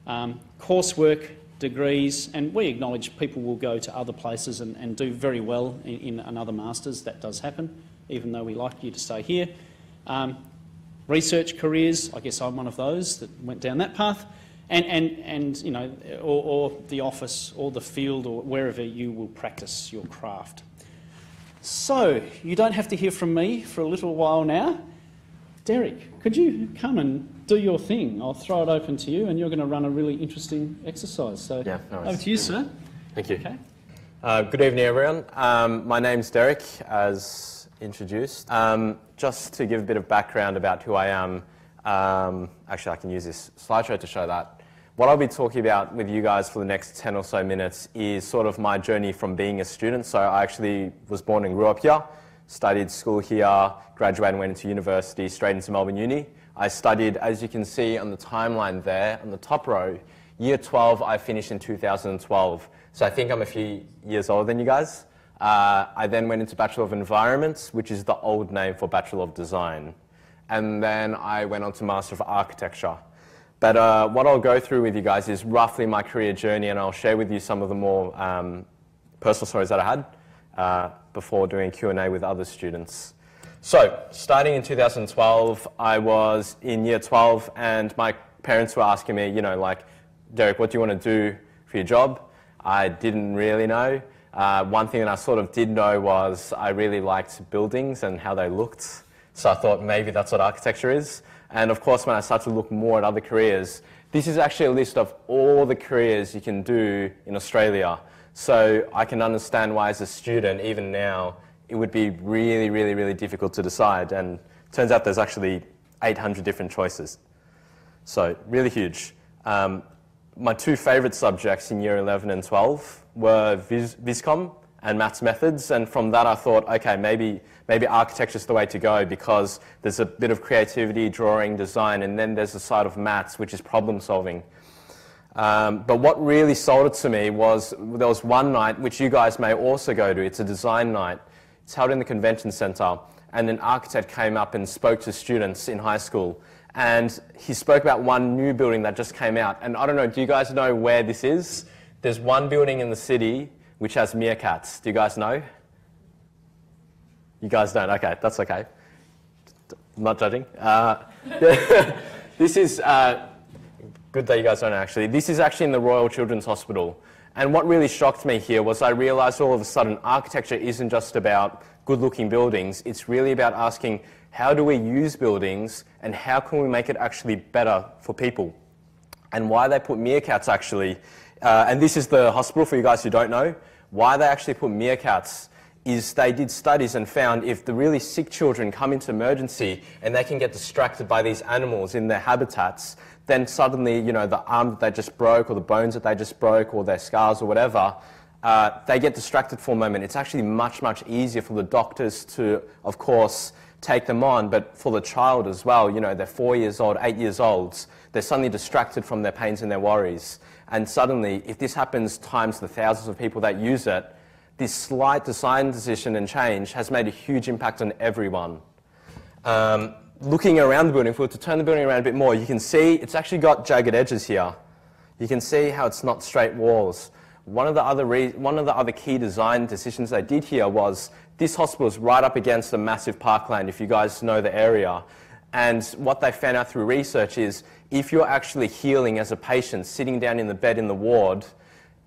coursework, degrees, and we acknowledge people will go to other places and do very well in another master's. That does happen, even though we like you to stay here. Research careers, I guess I'm one of those that went down that path, and or the office or the field or wherever you will practice your craft. So, you don't have to hear from me for a little while now. Derrick, could you come and do your thing? I'll throw it open to you, and you're going to run a really interesting exercise. So, yeah, no worries. Over to you, sir. Thank you. Okay. Good evening, everyone. My name's Derrick, as introduced. Just to give a bit of background about who I am, actually I can use this slideshow to show that. What I'll be talking about with you guys for the next 10 or so minutes is sort of my journey from being a student. So I actually was born and grew up here, studied school here, graduated and went into university, straight into Melbourne Uni. I studied, as you can see on the timeline there, on the top row, year 12 I finished in 2012. So I think I'm a few years older than you guys. I then went into Bachelor of Environment, which is the old name for Bachelor of Design. And then I went on to Master of Architecture. But what I'll go through with you guys is roughly my career journey, and I'll share with you some of the more personal stories that I had before doing Q&A with other students. So, starting in 2012, I was in year 12, and my parents were asking me, you know, like, Derrick, what do you want to do for your job? I didn't really know. One thing that I sort of did know was I really liked buildings and how they looked. So I thought maybe that's what architecture is. And of course, when I started to look more at other careers, this is actually a list of all the careers you can do in Australia. So I can understand why as a student, even now, it would be really, really, really difficult to decide. And it turns out there's actually 800 different choices. So really huge. My two favourite subjects in year 11 and 12 were Viscom and maths methods, and from that I thought, okay, maybe architecture's the way to go because there's a bit of creativity, drawing, design, and then there's the side of maths, which is problem solving. But what really sold it to me was there was one night, which you guys may also go to, it's a design night. It's held in the convention centre, and an architect came up and spoke to students in high school. And he spoke about one new building that just came out. And I don't know, do you guys know where this is? There's one building in the city which has meerkats. Do you guys know? You guys don't? Okay, that's okay. I'm not judging. This is, good that you guys don't know actually. This is actually in the Royal Children's Hospital. And what really shocked me here was I realised all of a sudden architecture isn't just about good-looking buildings. It's really about asking, how do we use buildings and how can we make it actually better for people? And why they put meerkats actually, and this is the hospital for you guys who don't know, why they actually put meerkats is they did studies and found if the really sick children come into emergency and they can get distracted by these animals in their habitats, then suddenly, you know, the arm that they just broke or the bones that they just broke or their scars or whatever, they get distracted for a moment. It's actually much, much easier for the doctors to, of course, take them on, but for the child as well, you know, they're 4 years old, 8 years old, they're suddenly distracted from their pains and their worries. And suddenly, if this happens times the thousands of people that use it, this slight design decision and change has made a huge impact on everyone. Looking around the building, if we were to turn the building around a bit more, you can see it's actually got jagged edges here. You can see how it's not straight walls. One of the other key design decisions they did here was this hospital is right up against a massive parkland, if you guys know the area. And what they found out through research is if you're actually healing as a patient, sitting down in the bed in the ward,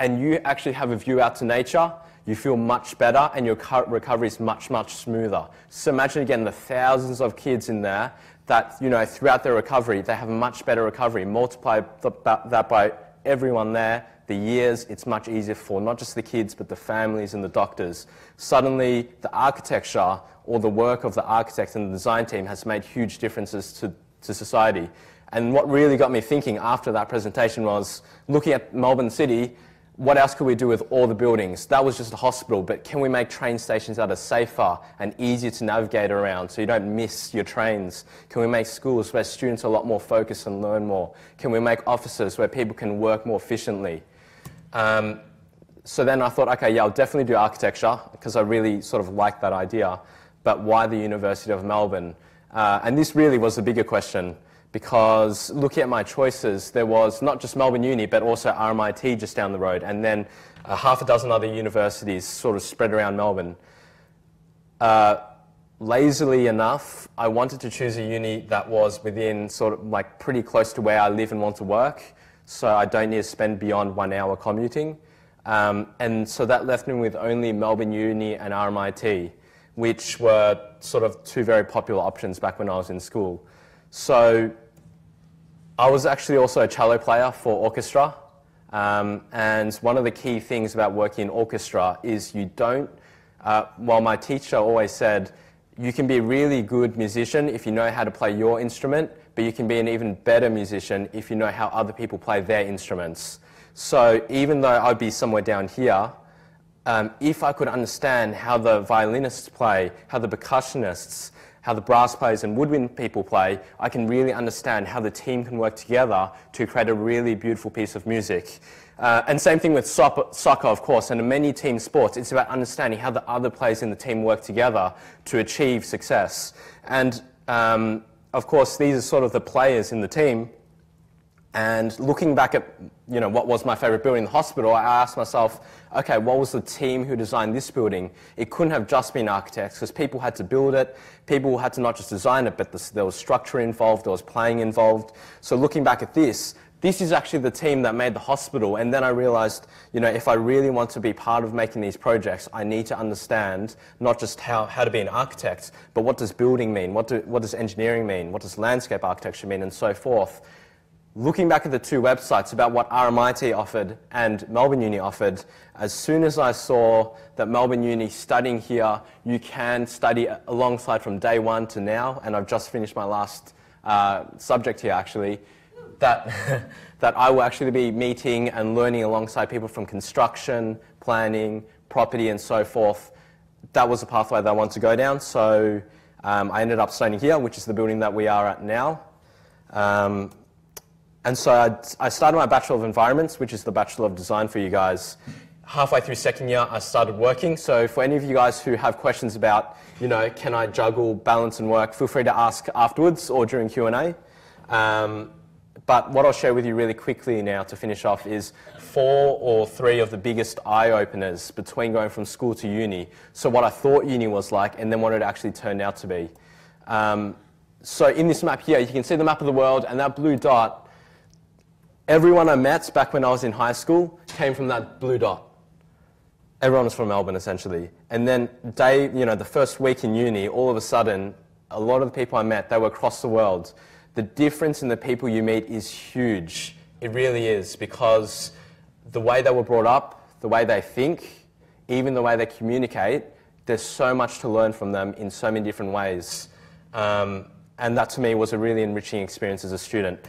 and you actually have a view out to nature, you feel much better and your recovery is much, much smoother. So imagine again the thousands of kids in there that, you know, throughout their recovery, they have a much better recovery. Multiply that by everyone there, the years, it's much easier for not just the kids, but the families and the doctors. Suddenly, the architecture or the work of the architect and the design team has made huge differences to society. And what really got me thinking after that presentation was, looking at Melbourne City, what else could we do with all the buildings? That was just a hospital, but can we make train stations that are safer and easier to navigate around so you don't miss your trains? Can we make schools where students are a lot more focused and learn more? Can we make offices where people can work more efficiently? So then I thought, okay, yeah, I'll definitely do architecture because I really sort of like that idea, but why the University of Melbourne? And this really was the bigger question, because looking at my choices, there was not just Melbourne Uni, but also RMIT just down the road, and then half a dozen other universities sort of spread around Melbourne. Lazily enough, I wanted to choose a uni that was within sort of like pretty close to where I live and want to work, so I don't need to spend beyond 1 hour commuting. And so that left me with only Melbourne Uni and RMIT, which were sort of two very popular options back when I was in school. So I was actually also a cello player for Orchestra, and one of the key things about working in Orchestra is you don't, well, my teacher always said, You can be a really good musician if you know how to play your instrument, but you can be an even better musician if you know how other people play their instruments. So even though I'd be somewhere down here, if I could understand how the violinists play, how the percussionists, how the brass players and woodwind people play, I can really understand how the team can work together to create a really beautiful piece of music. And same thing with soccer, of course, and in many team sports, it's about understanding how the other players in the team work together to achieve success. And of course, these are sort of the players in the team. And looking back at, what was my favourite building in the hospital, I asked myself, okay, what was the team who designed this building? It couldn't have just been architects, because people had to build it. People had to not just design it, but there was structure involved, there was playing involved. So looking back at this is actually the team that made the hospital. And then I realised, if I really want to be part of making these projects, I need to understand not just how to be an architect, but what does building mean? What does engineering mean? What does landscape architecture mean? And so forth. Looking back at the two websites about what RMIT offered and Melbourne Uni offered, as soon as I saw that Melbourne Uni studying here, you can study alongside from day one to now, and I've just finished my last subject here actually, that I will actually be meeting and learning alongside people from construction, planning, property and so forth. That was a pathway that I wanted to go down, so I ended up studying here, which is the building that we are at now. And so I started my Bachelor of Environments, which is the Bachelor of Design for you guys. Halfway through second year, I started working. So for any of you guys who have questions about, can I juggle, balance and work, feel free to ask afterwards or during Q&A. But what I'll share with you really quickly now to finish off is 4 or 3 of the biggest eye-openers between going from school to uni. So what I thought uni was like and then what it actually turned out to be. So in this map here, you can see the map of the world, and that blue dot, everyone I met back when I was in high school came from that blue dot. Everyone was from Melbourne, essentially. And then the first week in uni, all of a sudden, a lot of the people I met, they were across the world. The difference in the people you meet is huge. It really is, because the way they were brought up, the way they think, even the way they communicate, there's so much to learn from them in so many different ways. And that to me was a really enriching experience as a student.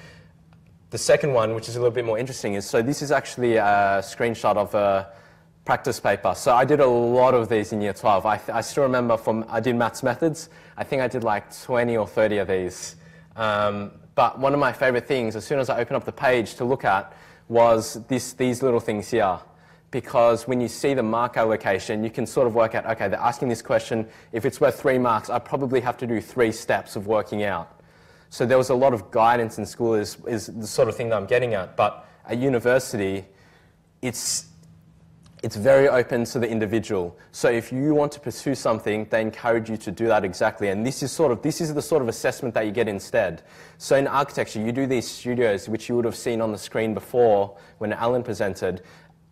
The second one, which is a little bit more interesting, is so this is actually a screenshot of a practice paper. So I did a lot of these in year 12. I still remember I did maths methods. I think I did like 20 or 30 of these. But one of my favourite things, as soon as I opened up the page to look at, was these little things here. Because when you see the mark allocation, you can sort of work out, okay, they're asking this question. If it's worth 3 marks, I probably have to do 3 steps of working out. So there was a lot of guidance in school is the sort of thing that I'm getting at. But at university, it's very open to the individual. So if you want to pursue something, they encourage you to do that exactly. And this is the sort of assessment that you get instead. So in architecture, you do these studios, which you would have seen on the screen before when Alan presented.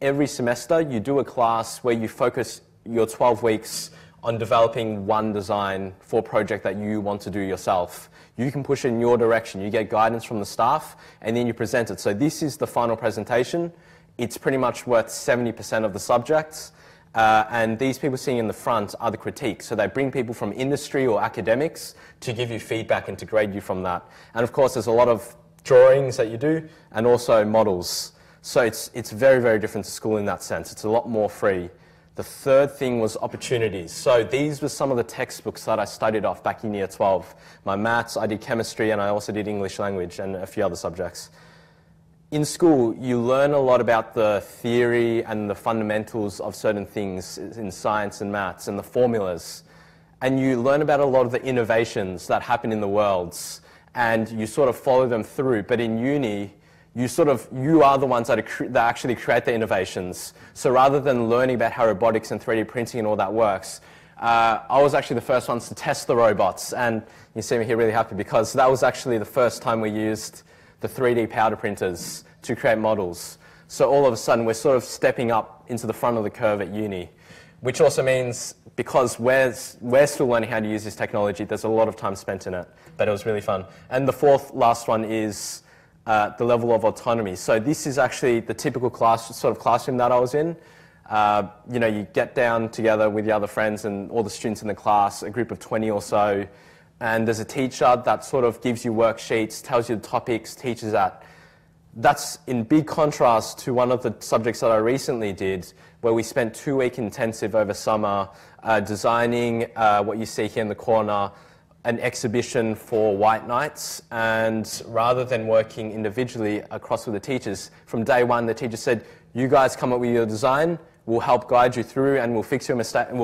Every semester, you do a class where you focus your 12 weeks on developing one design for a project that you want to do yourself. You can push it in your direction. You get guidance from the staff, and then you present it. So this is the final presentation. It's pretty much worth 70% of the subjects. And these people sitting in the front are the critiques. So they bring people from industry or academics to give you feedback and to grade you from that. And of course, there's a lot of drawings that you do, and also models. So it's very, very different to school in that sense. It's a lot more free. The third thing was opportunities. So these were some of the textbooks that I studied off back in year 12. My maths, I did chemistry, and I also did English language and a few other subjects. In school, you learn a lot about the theory and the fundamentals of certain things in science and maths and the formulas. And you learn about a lot of the innovations that happen in the worlds, and you sort of follow them through. But in uni, you are the ones that actually create the innovations. So rather than learning about how robotics and 3D printing and all that works, I was actually the first ones to test the robots. And you see me here really happy because that was actually the first time we used the 3D powder printers to create models. So all of a sudden, we're sort of stepping up into the front of the curve at uni, which also means because we're still learning how to use this technology, there's a lot of time spent in it, but it was really fun. And the fourth last one is the level of autonomy. So this is actually the typical classroom that I was in. You know, you get down together with the other friends and all the students in the class, a group of 20 or so, and there's a teacher that sort of gives you worksheets, tells you the topics, teaches that. That's in big contrast to one of the subjects that I recently did, where we spent 2-week intensive over summer designing what you see here in the corner, an exhibition for white nights. And rather than working individually across with the teachers, from day one the teacher said, you guys come up with your design, we'll help guide you through and we'll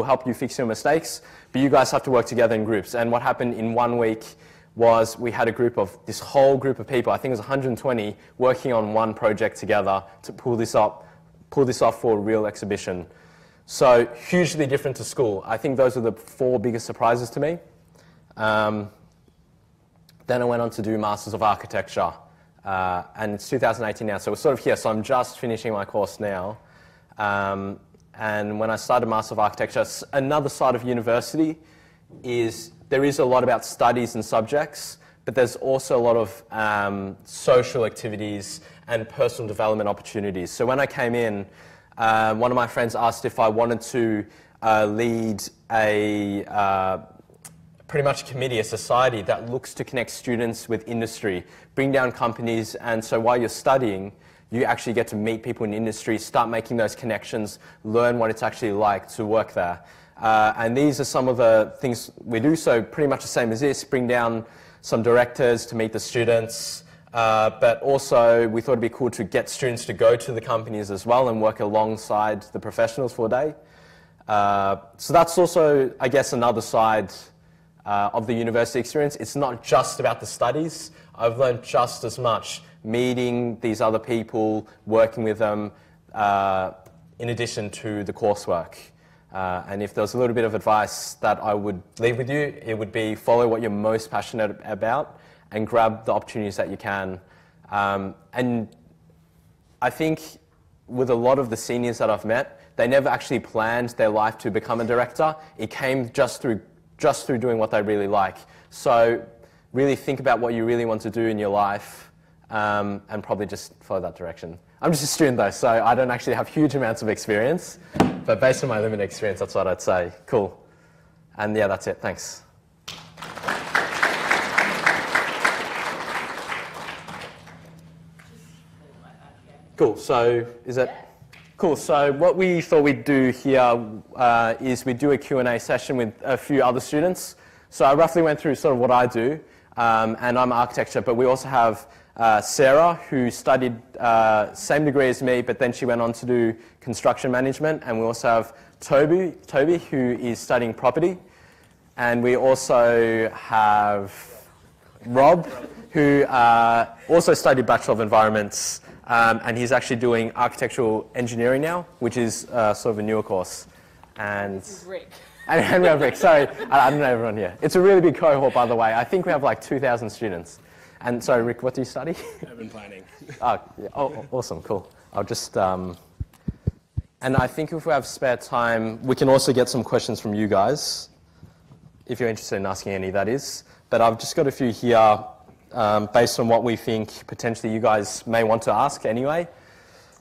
help you fix your mistakes, but you guys have to work together in groups. And what happened in 1 week was we had this whole group of people, I think it was 120, working on one project together to pull this off for a real exhibition. So hugely different to school. I think those are the 4 biggest surprises to me. Then I went on to do Masters of Architecture, and it's 2018 now, so we're sort of here, so I'm just finishing my course now. And when I started Master of Architecture, another side of university is there is a lot about studies and subjects, but there's also a lot of social activities and personal development opportunities. So when I came in, one of my friends asked if I wanted to lead pretty much Commedia Society that looks to connect students with industry, bring down companies, and so while you're studying, you actually get to meet people in industry, start making those connections, learn what it's actually like to work there. And these are some of the things we do, so pretty much the same as this, bring down some directors to meet the students, but also we thought it'd be cool to get students to go to the companies as well and work alongside the professionals for a day. So that's also, I guess, another side of the university experience. It's not just about the studies. I've learned just as much meeting these other people, working with them, in addition to the coursework. And if there was a little bit of advice that I would leave with you, it would be follow what you're most passionate about and grab the opportunities that you can. And I think with a lot of the seniors that I've met, they never actually planned their life to become a director. It came just through doing what they really like. So really think about what you really want to do in your life, and probably just follow that direction. I'm just a student though, so I don't actually have huge amounts of experience, but based on my limited experience, that's what I'd say. Cool. And yeah, that's it. Thanks. Cool. So is it? Cool. So what we thought we'd do here is we do a Q&A session with a few other students. So I roughly went through sort of what I do, and I'm architecture, but we also have Sarah, who studied same degree as me, but then she went on to do construction management, and we also have Toby, who is studying property, and we also have Rob, who also studied Bachelor of Environments, and he's actually doing architectural engineering now, which is sort of a newer course. And Rick. And we have Rick. Sorry, I don't know everyone here. It's a really big cohort, by the way. I think we have like 2,000 students. And sorry, Rick, what do you study? Urban planning. Oh, yeah. Oh, awesome, cool. I'll just, and I think if we have spare time, we can also get some questions from you guys, if you're interested in asking any, that is. But I've just got a few here, based on what we think potentially you guys may want to ask anyway.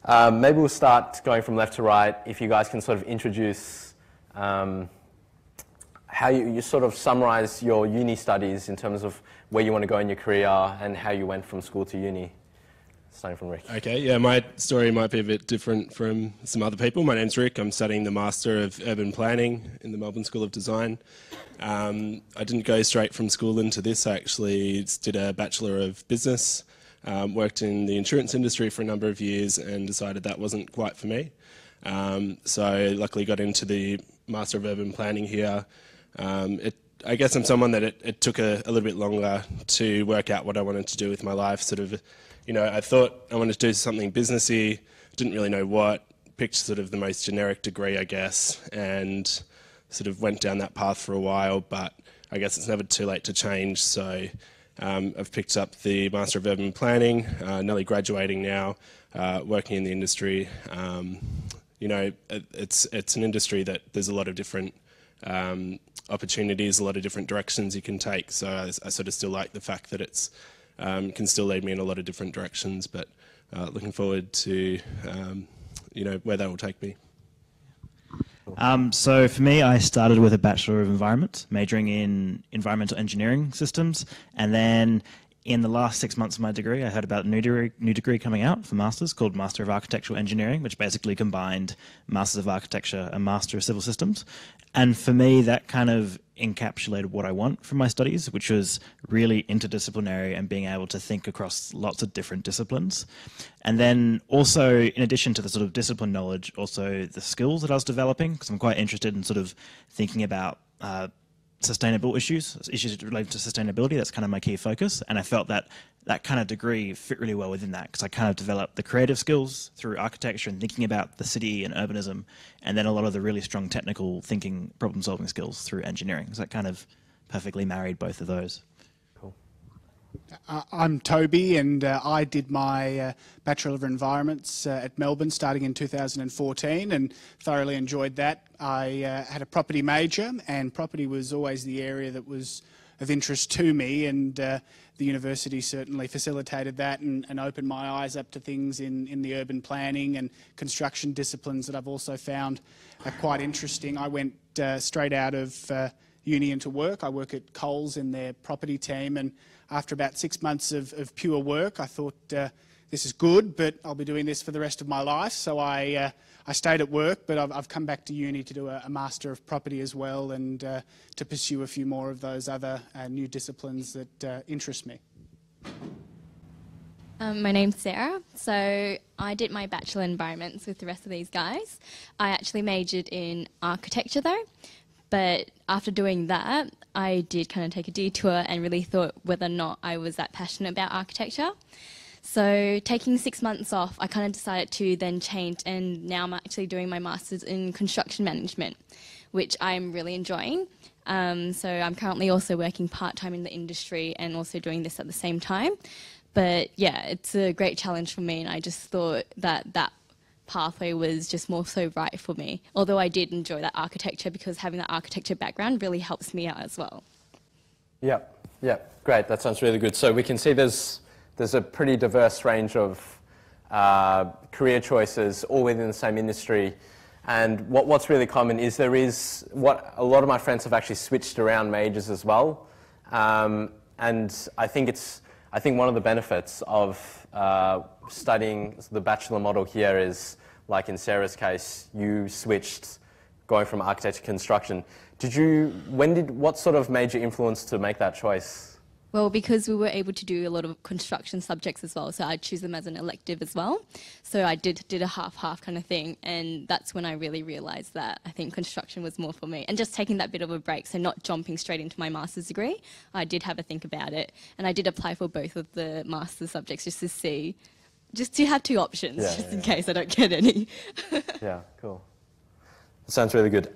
Maybe we'll start going from left to right, if you guys can sort of introduce how you sort of summarise your uni studies in terms of where you want to go in your career and how you went from school to uni. Starting from Rick. Okay, yeah, my story might be a bit different from some other people. My name's Rick. I'm studying the Master of Urban Planning in the Melbourne School of Design. I didn't go straight from school into this. I actually did a Bachelor of Business, worked in the insurance industry for a number of years and decided that wasn't quite for me. So luckily got into the Master of Urban Planning here. I guess I'm someone that it took a little bit longer to work out what I wanted to do with my life. Sort of, you know, I thought I wanted to do something businessy, didn't really know what, picked sort of the most generic degree, I guess, and sort of went down that path for a while, but I guess it's never too late to change. So I've picked up the Master of Urban Planning, nearly graduating now, working in the industry. You know, it's an industry that there's a lot of different opportunities, a lot of different directions you can take. So I sort of still like the fact that it's can still lead me in a lot of different directions, but looking forward to you know, where that will take me. So for me, I started with a Bachelor of Environment, majoring in environmental engineering systems, and then in the last 6 months of my degree, I heard about a new degree coming out for Masters called Master of Architectural Engineering, which basically combined Masters of Architecture and Master of Civil Systems. And for me, that kind of encapsulated what I want from my studies, which was really interdisciplinary and being able to think across lots of different disciplines. And then also, in addition to the sort of discipline knowledge, also the skills that I was developing, because I'm quite interested in sort of thinking about sustainable issues related to sustainability. That's kind of my key focus, and I felt that that kind of degree fit really well within that, because I kind of developed the creative skills through architecture and thinking about the city and urbanism, and then a lot of the really strong technical thinking, problem solving skills through engineering. So that kind of perfectly married both of those. I'm Toby, and I did my Bachelor of Environments at Melbourne starting in 2014 and thoroughly enjoyed that. I had a property major, and property was always the area that was of interest to me, and the university certainly facilitated that and opened my eyes up to things in the urban planning and construction disciplines that I've also found quite interesting. I went straight out of uni into work. I work at Coles in their property team, and after about 6 months of pure work, I thought, this is good, but I'll be doing this for the rest of my life. So I stayed at work, but I've come back to uni to do a Master of Property as well, and to pursue a few more of those other new disciplines that interest me. My name's Sarah. So I did my Bachelor in Environments with the rest of these guys. I actually majored in architecture though. But after doing that, I did kind of take a detour and really thought whether or not I was that passionate about architecture. So taking 6 months off, I kind of decided to then change, and now I'm actually doing my Masters in Construction Management, which I'm really enjoying. So I'm currently also working part-time in the industry and also doing this at the same time. But yeah, it's a great challenge for me, and I just thought that that pathway was just more so right for me, although I did enjoy that architecture, because having that architecture background really helps me out as well. Yeah, great, that sounds really good. So we can see there's a pretty diverse range of career choices all within the same industry, and what's really common is what a lot of my friends have actually switched around majors as well, and I think one of the benefits of studying the bachelor model here is, like in Sarah's case, you switched going from architecture to construction. What sort of made you influence to make that choice? Well, because we were able to do a lot of construction subjects as well, so I'd choose them as an elective as well. So I did a half-half kind of thing, and that's when I really realised that I think construction was more for me. And just taking that bit of a break, so not jumping straight into my master's degree, I did have a think about it, and I did apply for both of the master's subjects just to have two options, in case I don't get any. Yeah, cool. That sounds really good.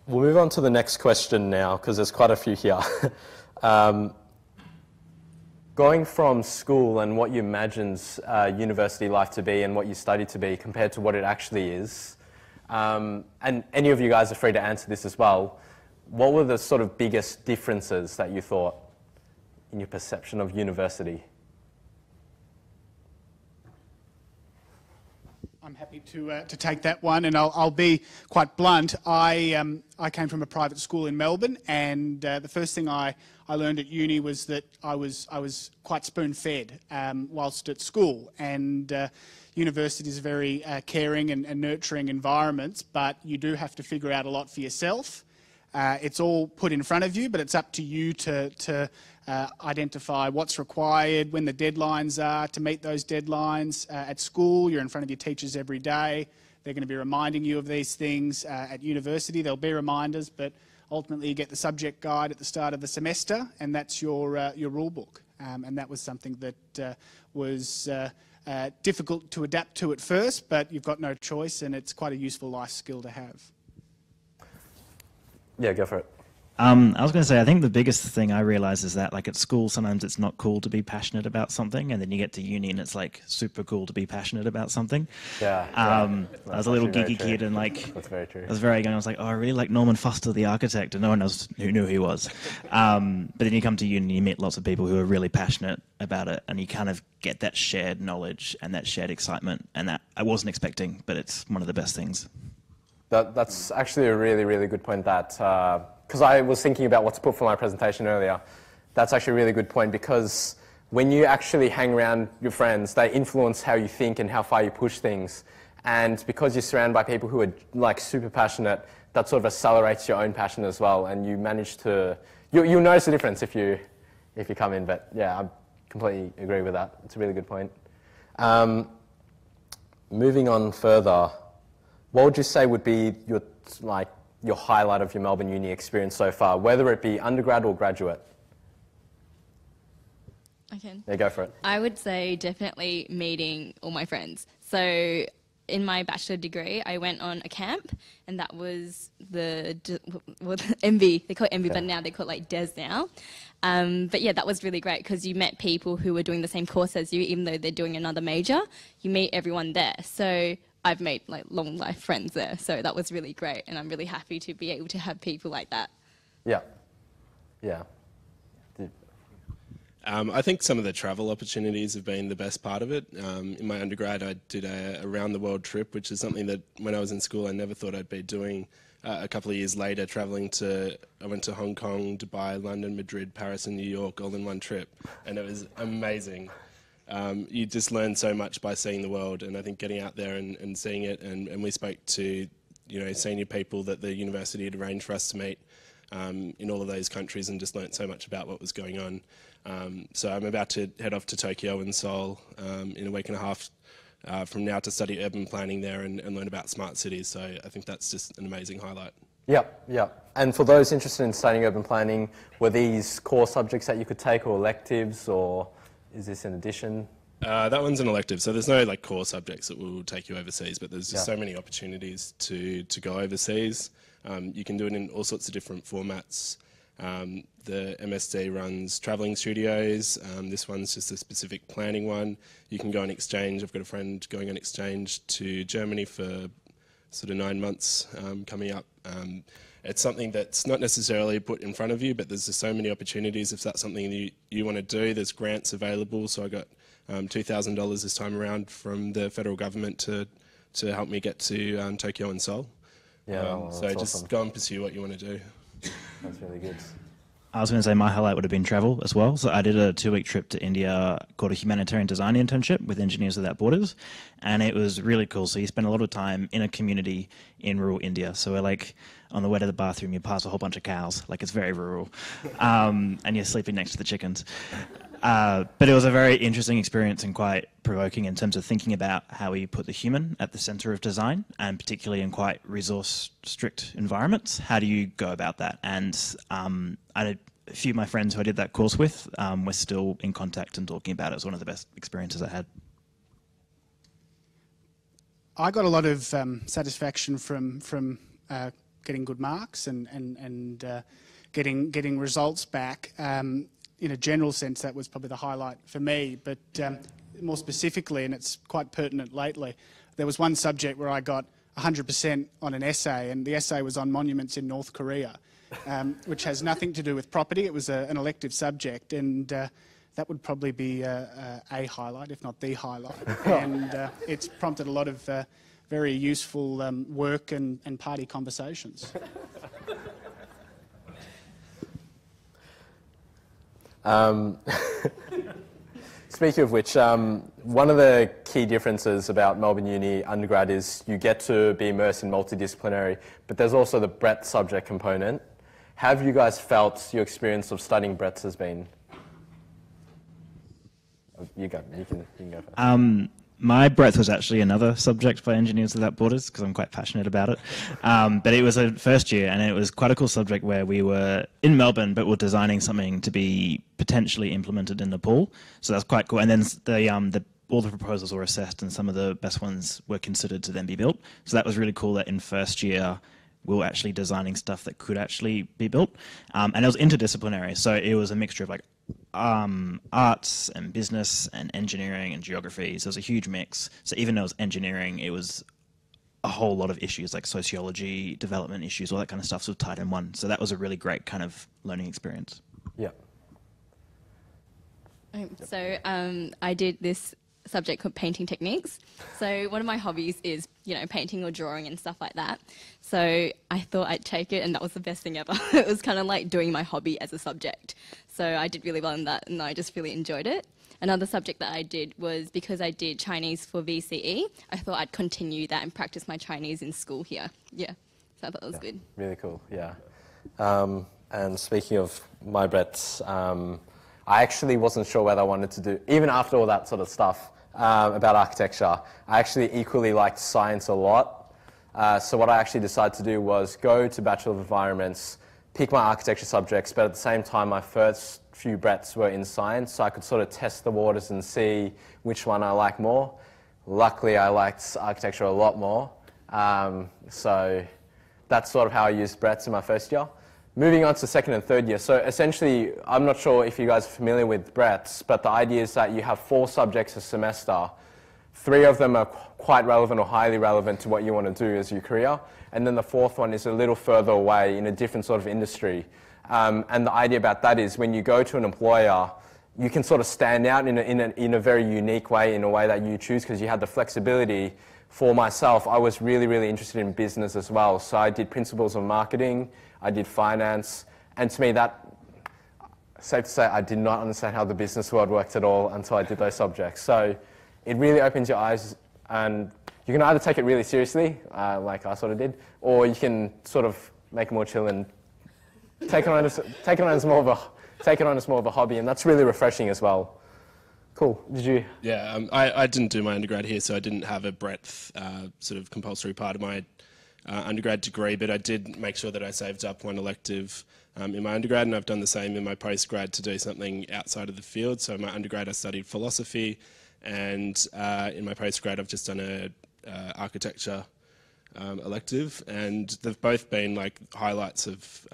We'll move on to the next question now, because there's quite a few here. Going from school and what you imagined university life to be and what you studied to be compared to what it actually is, and any of you guys are free to answer this as well, what were the sort of biggest differences that you thought in your perception of university? I'm happy to take that one, and I'll be quite blunt. I came from a private school in Melbourne, and the first thing I learned at uni was that I was quite spoon-fed whilst at school, and universities are very caring and nurturing environments, but you do have to figure out a lot for yourself. It's all put in front of you, but it's up to you to identify what's required, when the deadlines are, to meet those deadlines. At school, you're in front of your teachers every day. They're going to be reminding you of these things. At university, there'll be reminders, but ultimately you get the subject guide at the start of the semester, and that's your rule book. And that was something that was difficult to adapt to at first, but you've got no choice, and it's quite a useful life skill to have. Yeah, go for it. I was going to say, I think the biggest thing I realised is that, like, at school, sometimes it's not cool to be passionate about something, and then you get to uni and it's like super cool to be passionate about something. Yeah. I was a little geeky kid, and like, that's very true. I was very young. I was like, oh, I really like Norman Foster, the architect, and no one else who knew who he was. But then you come to uni and you meet lots of people who are really passionate about it, and you kind of get that shared knowledge and that shared excitement, and that I wasn't expecting, but it's one of the best things. That's actually a really, really good point, that, because I was thinking about what to put for my presentation earlier. That's actually a really good point, because when you actually hang around your friends, they influence how you think and how far you push things. And because you're surrounded by people who are like super passionate, that sort of accelerates your own passion as well, and you manage to, you'll notice the difference if you come in. But yeah, I completely agree with that. It's a really good point. Moving on further, what would you say would be your highlight of your Melbourne Uni experience so far, whether it be undergrad or graduate? Okay. Yeah, go for it. I would say definitely meeting all my friends. So in my bachelor degree, I went on a camp, and that was the MV. They call it MV, but now they call it like DES now. But yeah, that was really great because you met people who were doing the same course as you, even though they're doing another major. You meet everyone there. So I've made like long life friends there. So that was really great, and I'm really happy to be able to have people like that. Yeah. Yeah. I think some of the travel opportunities have been the best part of it. In my undergrad, I did a round-the-world trip, which is something that when I was in school I never thought I'd be doing. A couple of years later, I went to Hong Kong, Dubai, London, Madrid, Paris and New York all in one trip, and it was amazing. You just learn so much by seeing the world, and I think getting out there and seeing it, and we spoke to senior people that the university had arranged for us to meet in all of those countries, and just learnt so much about what was going on. So I'm about to head off to Tokyo and Seoul in a week and a half from now to study urban planning there and learn about smart cities. So I think that's just an amazing highlight. Yep. And for those interested in studying urban planning, were these core subjects that you could take, or electives, or is this in addition? That one's an elective, so there's no core subjects that will take you overseas, but there's just so many opportunities to go overseas. You can do it in all sorts of different formats. The MSD runs travelling studios. This one's just a specific planning one. You can go on exchange. I've got a friend going on exchange to Germany for sort of 9 months coming up. It's something that's not necessarily put in front of you, but there's just so many opportunities. If that's something you want to do, there's grants available. So I got $2,000 this time around from the federal government to help me get to Tokyo and Seoul. Yeah, so just awesome. Go and pursue what you want to do. That's really good. I was going to say my highlight would have been travel as well. So I did a 2-week trip to India called a humanitarian design internship with Engineers Without Borders, and it was really cool. So you spend a lot of time in a community in rural India. So we're like on the way to the bathroom, you pass a whole bunch of cows, like it's very rural, and you're sleeping next to the chickens. But it was a very interesting experience and quite provoking in terms of thinking about how we put the human at the centre of design, and particularly in quite resource-strict environments. How do you go about that? And I had a few of my friends who I did that course with were still in contact and talking about it. It was one of the best experiences I had. I got a lot of satisfaction from getting good marks and getting results back. In a general sense, that was probably the highlight for me, but more specifically, and it's quite pertinent lately, there was one subject where I got 100% on an essay, and the essay was on monuments in North Korea, which has nothing to do with property. It was an elective subject, and that would probably be a highlight, if not the highlight. And it's prompted a lot of very useful work and party conversations. Speaking of which, one of the key differences about Melbourne Uni undergrad is you get to be immersed in multidisciplinary, but there's also the breadth subject component. How have you guys felt your experience of studying breadth has been? You can go first. My breadth was actually another subject by Engineers Without Borders because I'm quite passionate about it. But it was a first year, and it was quite a cool subject where we were in Melbourne, but we're designing something to be potentially implemented in Nepal. So that's quite cool. And then all the proposals were assessed, and some of the best ones were considered to then be built. So that was really cool that in first year we were actually designing stuff that could actually be built. And it was interdisciplinary, so it was a mixture of like arts and business and engineering and geography. So it was a huge mix. So even though it was engineering, it was a whole lot of issues like sociology, development issues, all that kind of stuff was tied in one. So that was a really great kind of learning experience. Yeah. So I did this subject called painting techniques. So one of my hobbies is, you know, painting or drawing and stuff like that. So I thought I'd take it, and that was the best thing ever. It was kind of like doing my hobby as a subject. So I did really well in that, and I just really enjoyed it. Another subject that I did was, because I did Chinese for VCE, I thought I'd continue that and practice my Chinese in school here. Yeah, so I thought that was good. Really cool, yeah. And speaking of my Brett, I actually wasn't sure whether I wanted to do, even after all that sort of stuff about architecture, I actually equally liked science a lot. So what I actually decided to do was go to Bachelor of Environments, pick my architecture subjects, but at the same time my first few Bretts were in science, so I could sort of test the waters and see which one I like more. Luckily I liked architecture a lot more, so that's sort of how I used Bretts in my first year. Moving on to second and third year, so essentially, I'm not sure if you guys are familiar with Bretts, but the idea is that you have 4 subjects a semester. 3 of them are quite relevant or highly relevant to what you want to do as your career, and then the 4th one is a little further away in a different sort of industry. And the idea about that is when you go to an employer, you can sort of stand out in a very unique way, in a way that you choose, because you have the flexibility. For myself, I was really, really interested in business as well, so I did principles of marketing, I did finance, and to me that, safe to say, I did not understand how the business world worked at all until I did those subjects. So it really opens your eyes, and you can either take it really seriously, like I sort of did, or you can sort of make it more chill and take it on as more of a hobby, and that's really refreshing as well. Cool. Did you? Yeah, I didn't do my undergrad here, so I didn't have a breadth sort of compulsory part of my undergrad degree, but I did make sure that I saved up one elective in my undergrad, and I've done the same in my postgrad to do something outside of the field. So in my undergrad I studied philosophy, and in my postgrad I've just done a architecture elective, and they've both been like highlights of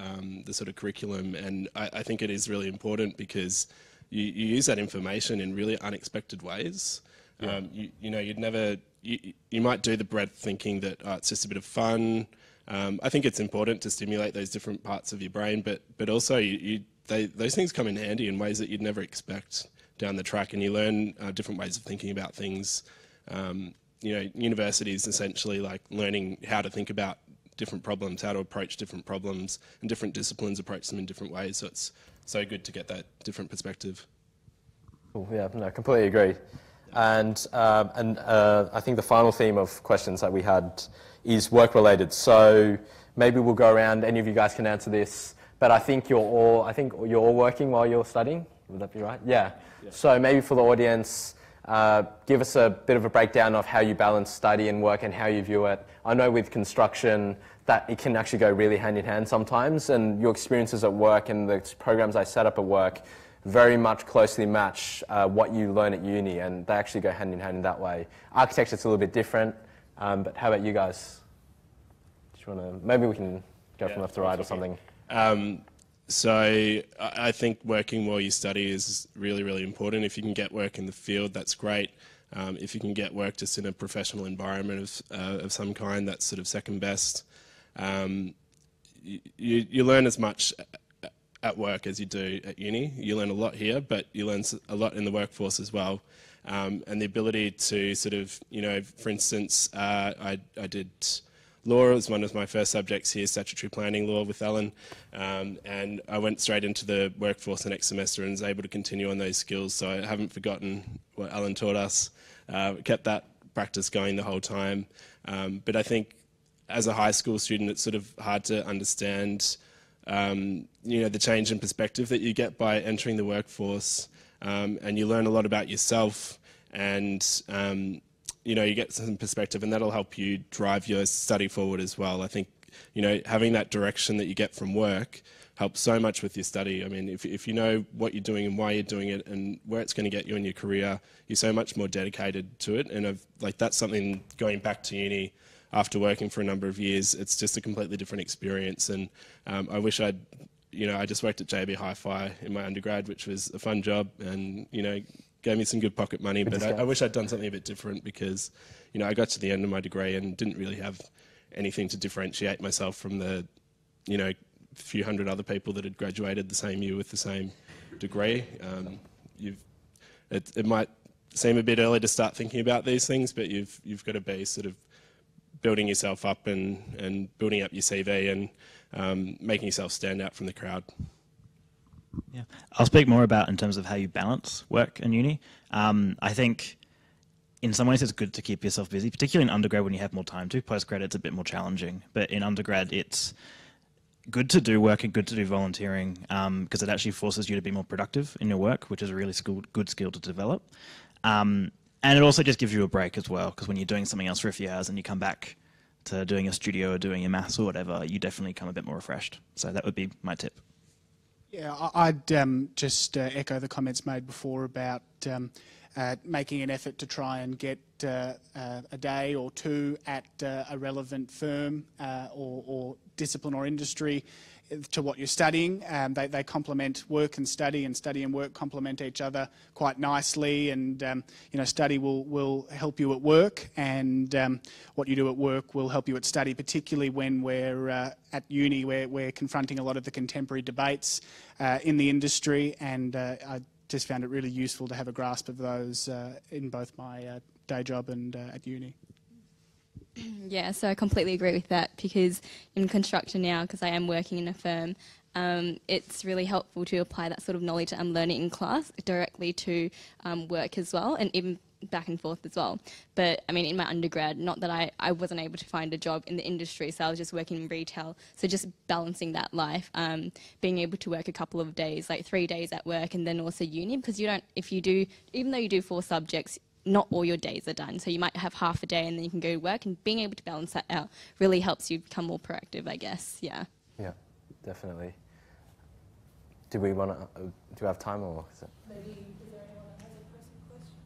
the sort of curriculum, and I think it is really important because you use that information in really unexpected ways. Yeah. You know, you might do the breadth thinking that it's just a bit of fun. I think it's important to stimulate those different parts of your brain, but also those things come in handy in ways that you'd never expect down the track, and you learn different ways of thinking about things. You know, university is essentially like learning how to think about different problems, how to approach different problems, and different disciplines approach them in different ways. So it's so good to get that different perspective. Cool. Yeah, no, I completely agree. And I think the final theme of questions that we had is work-related. So maybe we'll go around. Any of you guys can answer this. But I think you're all working while you're studying. Would that be right? Yeah. So maybe for the audience, give us a bit of a breakdown of how you balance study and work and how you view it. I know with construction that it can actually go really hand in hand sometimes, and your experiences at work and the programs I set up at work very much closely match what you learn at uni, and they actually go hand in hand in that way. Architecture is a little bit different, but how about you guys? Do you want to, maybe we can go from left to right or something. So I think working while you study is really, really important. If you can get work in the field, that's great. If you can get work just in a professional environment of some kind, that's sort of second best. You learn as much at work as you do at uni. You learn a lot here, but you learn a lot in the workforce as well. And the ability to sort of, you know, for instance, I did law. It was one of my first subjects here, statutory planning law with Alan, and I went straight into the workforce the next semester and was able to continue on those skills, so I haven't forgotten what Alan taught us. Kept that practice going the whole time, but I think as a high school student it's sort of hard to understand you know, the change in perspective that you get by entering the workforce, and you learn a lot about yourself, and you know, you get some perspective, and that'll help you drive your study forward as well. I think, you know, having that direction that you get from work helps so much with your study. I mean, if you know what you're doing and why you're doing it and where it's going to get you in your career, you're so much more dedicated to it. And like that's something, going back to uni after working for a number of years, it's just a completely different experience. And I wish I just worked at JB Hi-Fi in my undergrad, which was a fun job, and, you know, gave me some good pocket money, but I wish I'd done something a bit different because, you know, I got to the end of my degree and didn't really have anything to differentiate myself from the, you know, few hundred other people that had graduated the same year with the same degree. It might seem a bit early to start thinking about these things, but you've got to be sort of building yourself up and building up your CV and making yourself stand out from the crowd. Yeah, I'll speak more about in terms of how you balance work and uni. I think in some ways it's good to keep yourself busy, particularly in undergrad when you have more time to. Postgrad it's a bit more challenging, but in undergrad it's good to do work and good to do volunteering because it actually forces you to be more productive in your work, which is a really good skill to develop. And it also just gives you a break as well, because when you're doing something else for a few hours and you come back to doing your studio or doing your maths or whatever, you definitely come a bit more refreshed. So that would be my tip. Yeah, I'd just echo the comments made before about making an effort to try and get a day or two at a relevant firm or discipline or industry to what you're studying. They complement work and study and work complement each other quite nicely, and study will help you at work, and what you do at work will help you at study, particularly when we're at uni where we're confronting a lot of the contemporary debates in the industry, and I just found it really useful to have a grasp of those in both my day job and at uni. Yeah, so I completely agree with that, because in construction now, because I am working in a firm, it's really helpful to apply that sort of knowledge that I'm learning in class directly to work as well, and even back and forth as well. But I mean, in my undergrad, not that I wasn't able to find a job in the industry, so I was just working in retail. So just balancing that life, being able to work a couple of days, like 3 days at work, and then also uni, because you don't, even though you do 4 subjects, not all your days are done. So you might have half a day and then you can go to work, and being able to balance that out really helps you become more proactive, I guess. Yeah. Yeah, definitely. Do we want to, do we have time, or is it? Maybe, is there anyone that has a pressing question?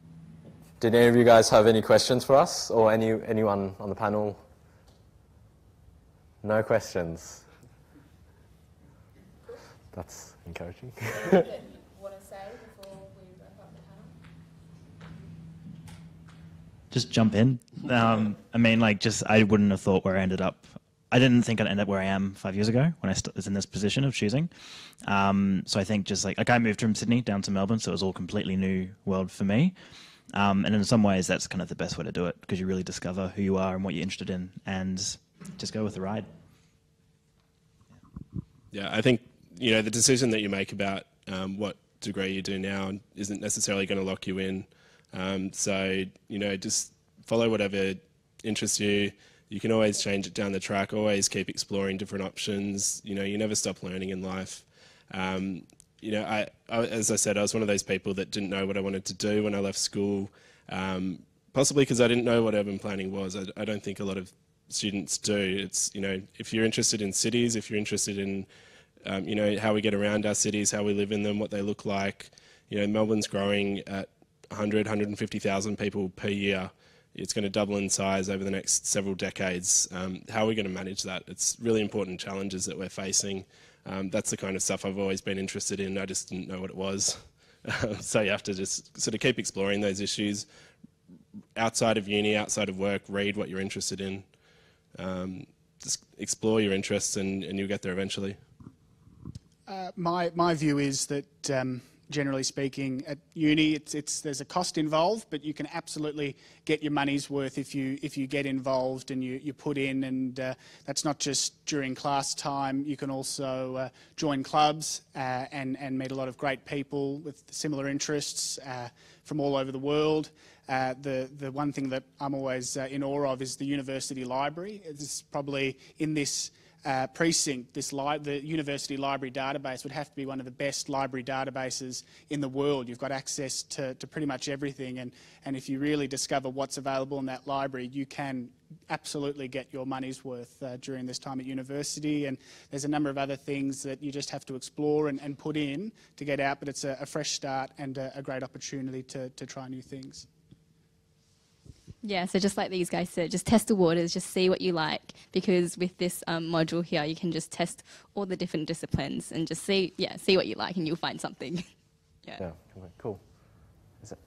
Did any of you guys have any questions for us, or anyone on the panel? No questions. That's encouraging. Anything you want to say before we wrap up the panel? Just jump in. I mean, I wouldn't have thought where I ended up. I didn't think I'd end up where I am 5 years ago when I was in this position of choosing. So I think just like I moved from Sydney down to Melbourne, so it was all completely new world for me. And in some ways, that's kind of the best way to do it, because you really discover who you are and what you're interested in, and just go with the ride. Yeah, I think the decision that you make about what degree you do now isn't necessarily going to lock you in. So just follow whatever interests you. You can always change it down the track. Always keep exploring different options. You never stop learning in life. I, as I said, I was one of those people that didn't know what I wanted to do when I left school. Possibly because I didn't know what urban planning was. I don't think a lot of students do. It's if you're interested in cities, if you're interested in how we get around our cities, how we live in them, what they look like. Melbourne's growing at 150,000 people per year. It's going to double in size over the next several decades. How are we going to manage that? It's really important challenges that we're facing. That's the kind of stuff I've always been interested in. I just didn't know what it was. So you have to just sort of keep exploring those issues outside of uni, outside of work. Read what you're interested in. Just explore your interests, and you'll get there eventually. My view is that generally speaking, at uni, there's a cost involved, but you can absolutely get your money's worth if you get involved and you put in, and that's not just during class time. You can also join clubs and meet a lot of great people with similar interests from all over the world. The one thing that I'm always in awe of is the university library. It's probably in this precinct, the university library database would have to be one of the best library databases in the world. You've got access to pretty much everything, and if you really discover what's available in that library, you can absolutely get your money's worth during this time at university. And there's a number of other things that you just have to explore and put in to get out, but it's a fresh start and a great opportunity to try new things. Yeah, so just like these guys said, just test the waters, just see what you like, because with this module here, you can just test all the different disciplines and just see what you like, and you'll find something. Yeah, cool. Is it?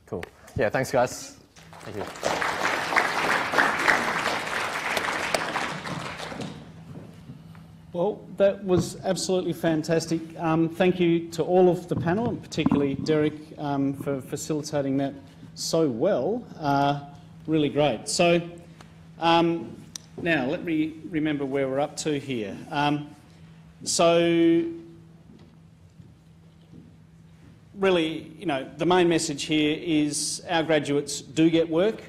Cool. Yeah, thanks guys. Thank you. Well, that was absolutely fantastic. Thank you to all of the panel, and particularly Derrick, for facilitating that so well. Really great. So now let me remember where we're up to here. So really, you know, the main message here is our graduates do get work.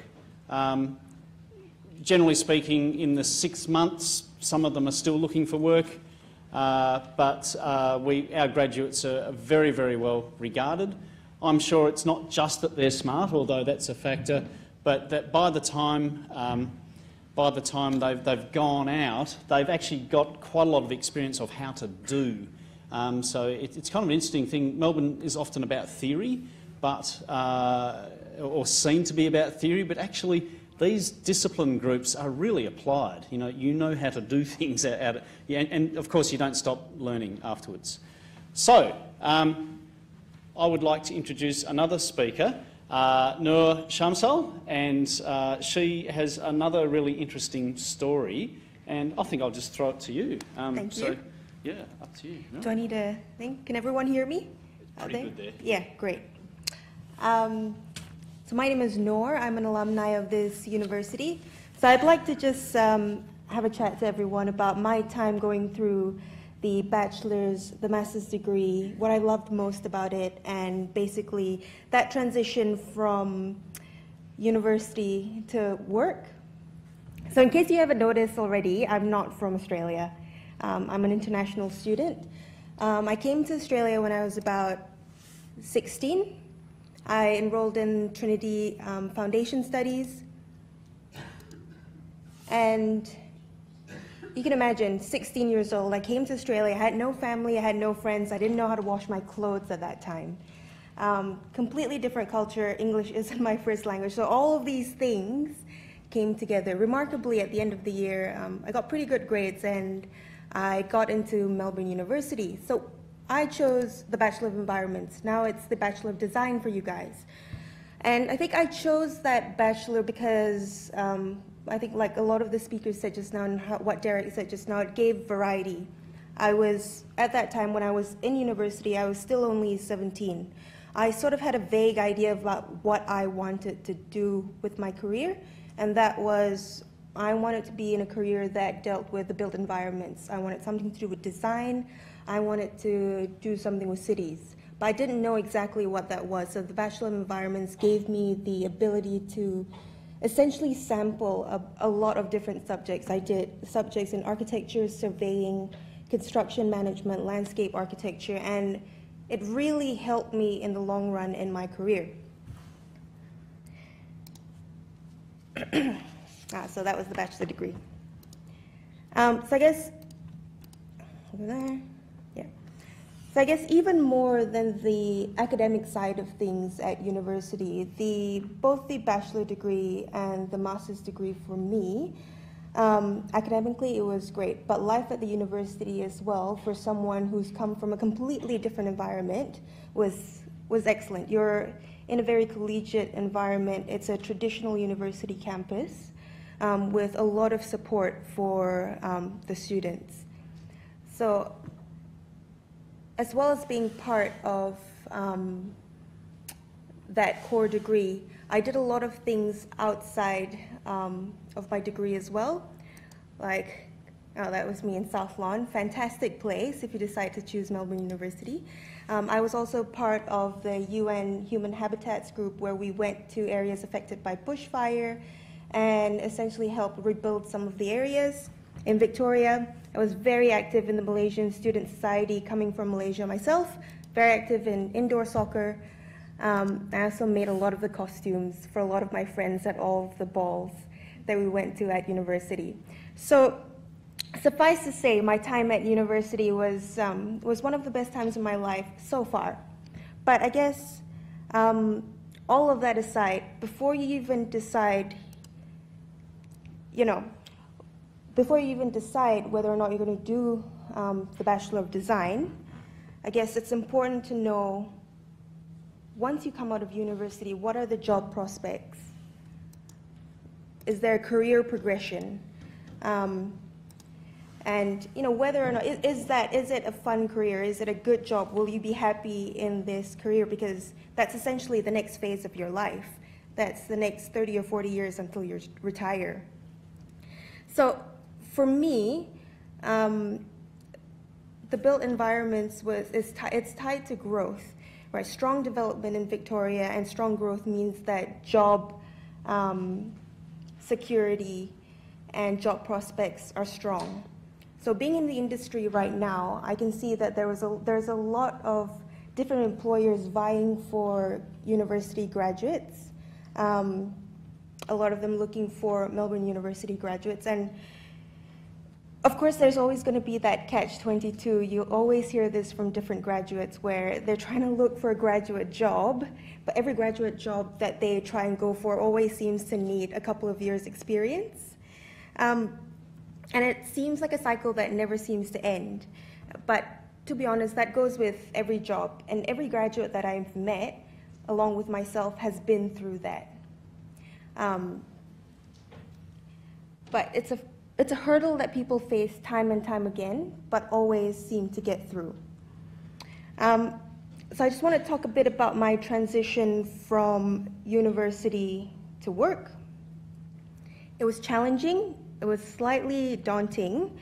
Generally speaking, in the 6 months, some of them are still looking for work, but our graduates are very, very well regarded. I'm sure it's not just that they're smart, although that's a factor, but that by the time they've gone out, they've actually got quite a lot of experience of how to do. So it's kind of an interesting thing. Melbourne is often about theory, but or seen to be about theory, but actually these discipline groups are really applied. You know how to do things and of course you don't stop learning afterwards. So I would like to introduce another speaker, Noor Shamsal, and she has another really interesting story, and I think I'll just throw it to you. Thank you. Yeah, up to you. No? Do I need a thing? Can everyone hear me? Pretty good there. Yeah, great. So my name is Noor. I'm an alumni of this university. So I'd like to just have a chat to everyone about my time going through the bachelor's, the master's degree, what I loved most about it, and basically that transition from university to work. So in case you haven't noticed already, I'm not from Australia. I'm an international student. I came to Australia when I was about 16. I enrolled in Trinity Foundation Studies. And you can imagine, 16 years old, I came to Australia, I had no family, I had no friends, I didn't know how to wash my clothes at that time. Completely different culture, English isn't my first language, so all of these things came together. Remarkably, at the end of the year, I got pretty good grades and I got into Melbourne University. So I chose the Bachelor of Environment. Now it's the Bachelor of Design for you guys. And I think I chose that bachelor because I think like a lot of the speakers said just now and what Derrick said just now, it gave variety. I was, at that time when I was in university, I was still only 17. I sort of had a vague idea about what I wanted to do with my career, and that was I wanted to be in a career that dealt with the built environments. I wanted something to do with design. I wanted to do something with cities. But I didn't know exactly what that was. So the Bachelor of Environments gave me the ability to essentially sample a lot of different subjects. I did subjects in architecture, surveying, construction management, landscape architecture, and it really helped me in the long run in my career. So that was the bachelor degree. So I guess, over there, yeah. So I guess even more than the academic side of things at university, both the bachelor degree and the master's degree for me, academically it was great, but life at the university as well for someone who's come from a completely different environment was excellent. You're in a very collegiate environment. It's a traditional university campus with a lot of support for the students. So as well as being part of that core degree, I did a lot of things outside of my degree as well. Like, that was me in South Lawn, fantastic place if you decide to choose Melbourne University. I was also part of the UN Human Habitats group where we went to areas affected by bushfire and essentially helped rebuild some of the areas. In Victoria, I was very active in the Malaysian Student Society, coming from Malaysia myself, very active in indoor soccer. I also made a lot of the costumes for a lot of my friends at all of the balls that we went to at university. So suffice to say, my time at university was one of the best times of my life so far. But I guess all of that aside, before you even decide, before you even decide whether or not you're going to do the Bachelor of Design, I guess it's important to know, once you come out of university, what are the job prospects? Is there a career progression? And whether or not, is it a fun career? Is it a good job? Will you be happy in this career? Because that's essentially the next phase of your life. That's the next 30 or 40 years until you retire. So for me, the built environments it's tied to growth, right? Strong development in Victoria and strong growth means that job security and job prospects are strong. So being in the industry right now, I can see that there's a lot of different employers vying for university graduates. A lot of them looking for Melbourne University graduates. And of course, there's always going to be that catch-22. You always hear this from different graduates where they're trying to look for a graduate job, but every graduate job that they try and go for always seems to need a couple of years' experience. And it seems like a cycle that never seems to end. But to be honest, that goes with every job. And every graduate that I've met, along with myself, has been through that. But it's a hurdle that people face time and time again, but always seem to get through. So I just want to talk a bit about my transition from university to work. It was challenging. It was slightly daunting,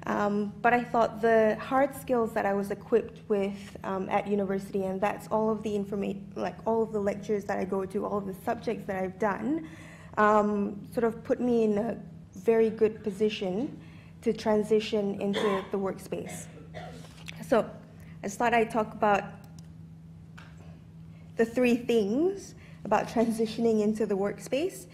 but I thought the hard skills that I was equipped with at university, and that's all of the information, like all of the lectures that I go to, all of the subjects that I've done, sort of put me in a very good position to transition into the workspace. So I just thought I'd talk about the 3 things about transitioning into the workspace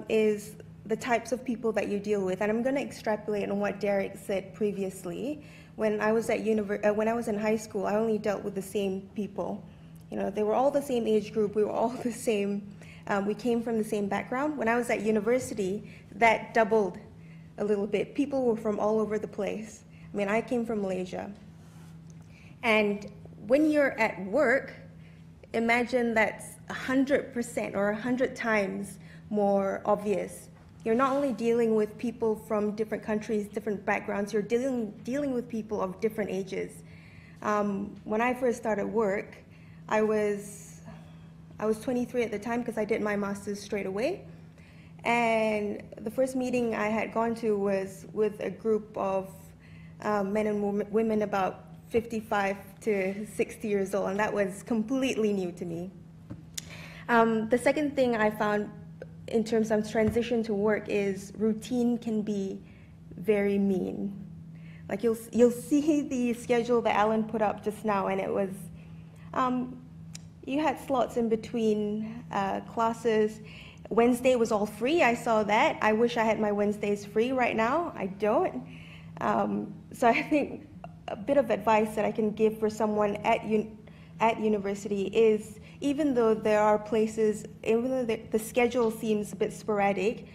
is the types of people that you deal with. And I'm going to extrapolate on what Derrick said previously. When I was in high school, I only dealt with the same people. They were all the same age group. We were all the same. We came from the same background. When I was at university, that doubled a little bit. People were from all over the place. I mean, I came from Malaysia. And when you're at work, imagine that's 100% or 100 times more obvious. You're not only dealing with people from different countries, different backgrounds, you're dealing with people of different ages. When I first started work, I was 23 at the time because I did my master's straight away. And the first meeting I had gone to was with a group of men and women about 55 to 60 years old, and that was completely new to me. The second thing I found in terms of transition to work is routine can be very mean. Like you'll see the schedule that Alan put up just now, and it was, you had slots in between classes. Wednesday was all free, I saw that. I wish I had my Wednesdays free right now, I don't. So I think a bit of advice that I can give for someone at university is, even though there are places, even though the schedule seems a bit sporadic,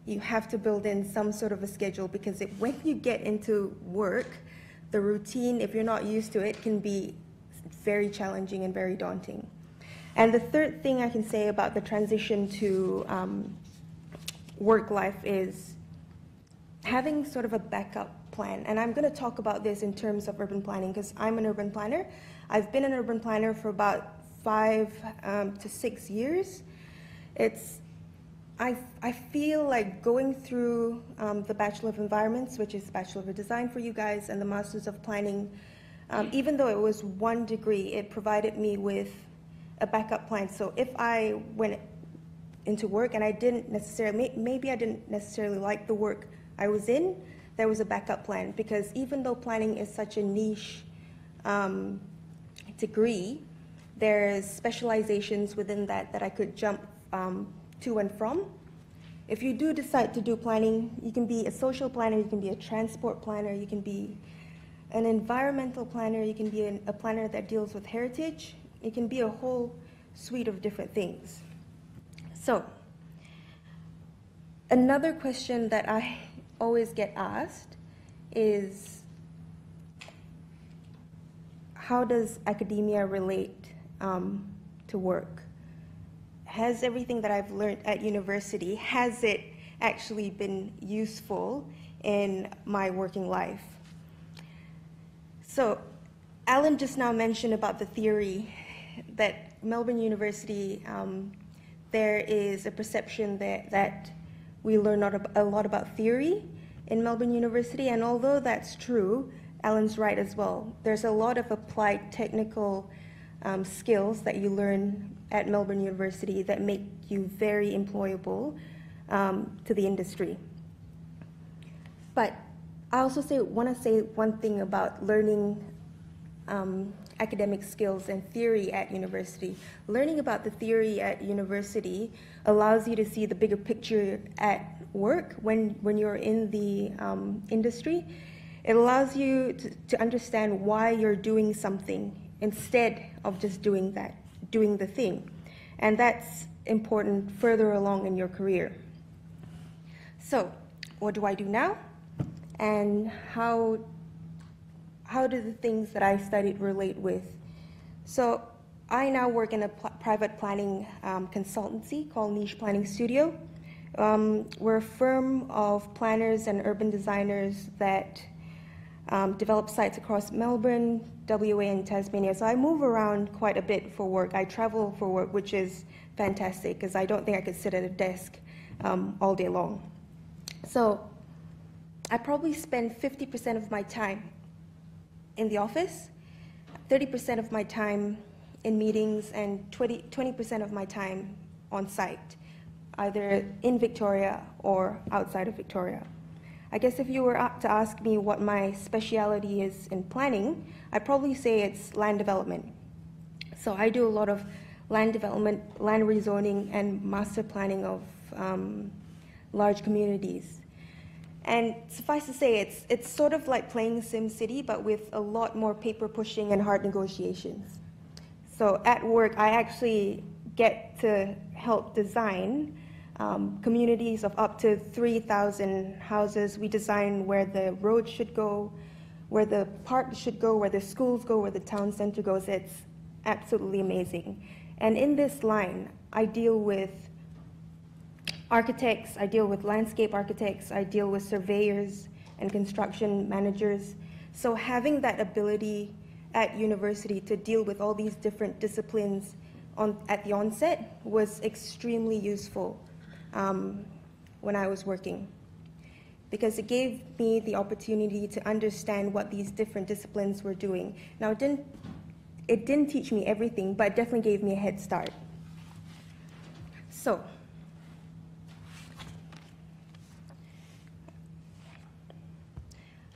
you have to build in some sort of a schedule, because when you get into work, the routine, if you're not used to it, can be very challenging and very daunting. And the third thing I can say about the transition to work life is having sort of a backup plan. And I'm going to talk about this in terms of urban planning, because I'm an urban planner. I've been an urban planner for about 5 to 6 years. I feel like going through the Bachelor of Environments, which is Bachelor of Design for you guys, and the Masters of Planning, even though it was 1 degree, it provided me with a backup plan. So if I went into work and maybe I didn't necessarily like the work I was in, there was a backup plan, because even though planning is such a niche degree, there's specializations within that I could jump to and from. If you do decide to do planning, you can be a social planner, you can be a transport planner, you can be an environmental planner, you can be a planner that deals with heritage, it can be a whole suite of different things. So, another question that I always get asked is, how does academia relate to work? Has everything that I've learned at university, has it actually been useful in my working life. So Alan just now mentioned about the theory that Melbourne University, there is a perception that we learn a lot about theory in Melbourne University, and although that's true, Alan's right as well. There's a lot of applied technical skills that you learn at Melbourne University that make you very employable to the industry. But I also want to say one thing about learning academic skills and theory at university. Learning about the theory at university allows you to see the bigger picture at work when you're in the industry. It allows you to understand why you're doing something instead of just doing the thing. And that's important further along in your career. So, what do I do now? And how do the things that I studied relate with? So I now work in a private planning consultancy called Niche Planning Studio. We're a firm of planners and urban designers that develop sites across Melbourne, WA, and Tasmania. So I move around quite a bit for work. I travel for work, which is fantastic because I don't think I could sit at a desk all day long. So I probably spend 50% of my time in the office, 30% of my time in meetings, and 20% of my time on site, either in Victoria or outside of Victoria. I guess if you were to ask me what my speciality is in planning, I'd probably say it's land development. So I do a lot of land development, land rezoning, and master planning of large communities. And suffice to say, it's sort of like playing SimCity, but with a lot more paper pushing and hard negotiations. So at work, I actually get to help design communities of up to 3,000 houses. We design where the roads should go, where the park should go, where the schools go, where the town center goes. It's absolutely amazing. And in this line, I deal with architects, I deal with landscape architects, I deal with surveyors and construction managers. So having that ability at university to deal with all these different disciplines at the onset was extremely useful when I was working, because it gave me the opportunity to understand what these different disciplines were doing. Now, it didn't teach me everything, but it definitely gave me a head start. So,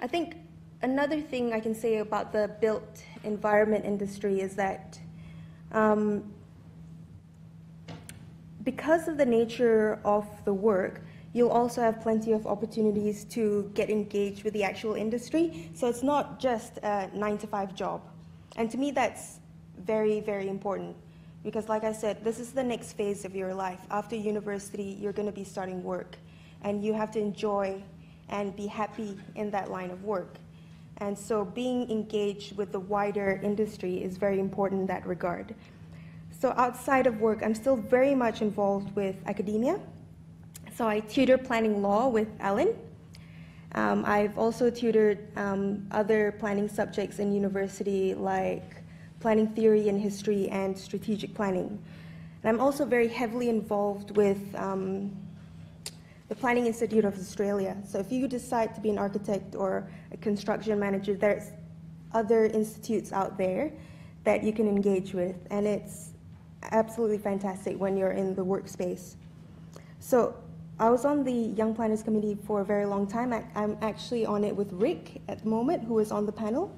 I think another thing I can say about the built environment industry is that because of the nature of the work, you'll also have plenty of opportunities to get engaged with the actual industry. So it's not just a 9-to-5 job. And to me, that's very, very important. Because like I said, this is the next phase of your life. After university, you're going to be starting work. And you have to enjoy and be happy in that line of work. And so being engaged with the wider industry is very important in that regard. So outside of work, I'm still very much involved with academia. So I tutor planning law with Alan. I've also tutored other planning subjects in university, like planning theory and history and strategic planning. And I'm also very heavily involved with the Planning Institute of Australia. So if you decide to be an architect or a construction manager, there's other institutes out there that you can engage with, and it's absolutely fantastic when you're in the workspace. So I was on the Young Planners Committee for a very long time. I'm actually on it with Rick at the moment, who is on the panel.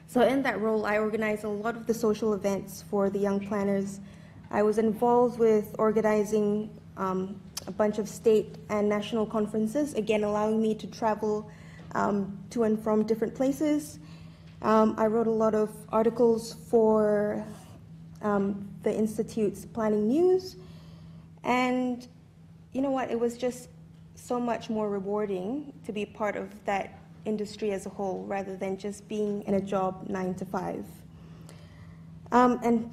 So in that role, I organized a lot of the social events for the young planners. I was involved with organizing a bunch of state and national conferences, again allowing me to travel to and from different places. I wrote a lot of articles for the Institute's Planning News, and you know what, it was just so much more rewarding to be part of that industry as a whole rather than just being in a job 9-to-5. And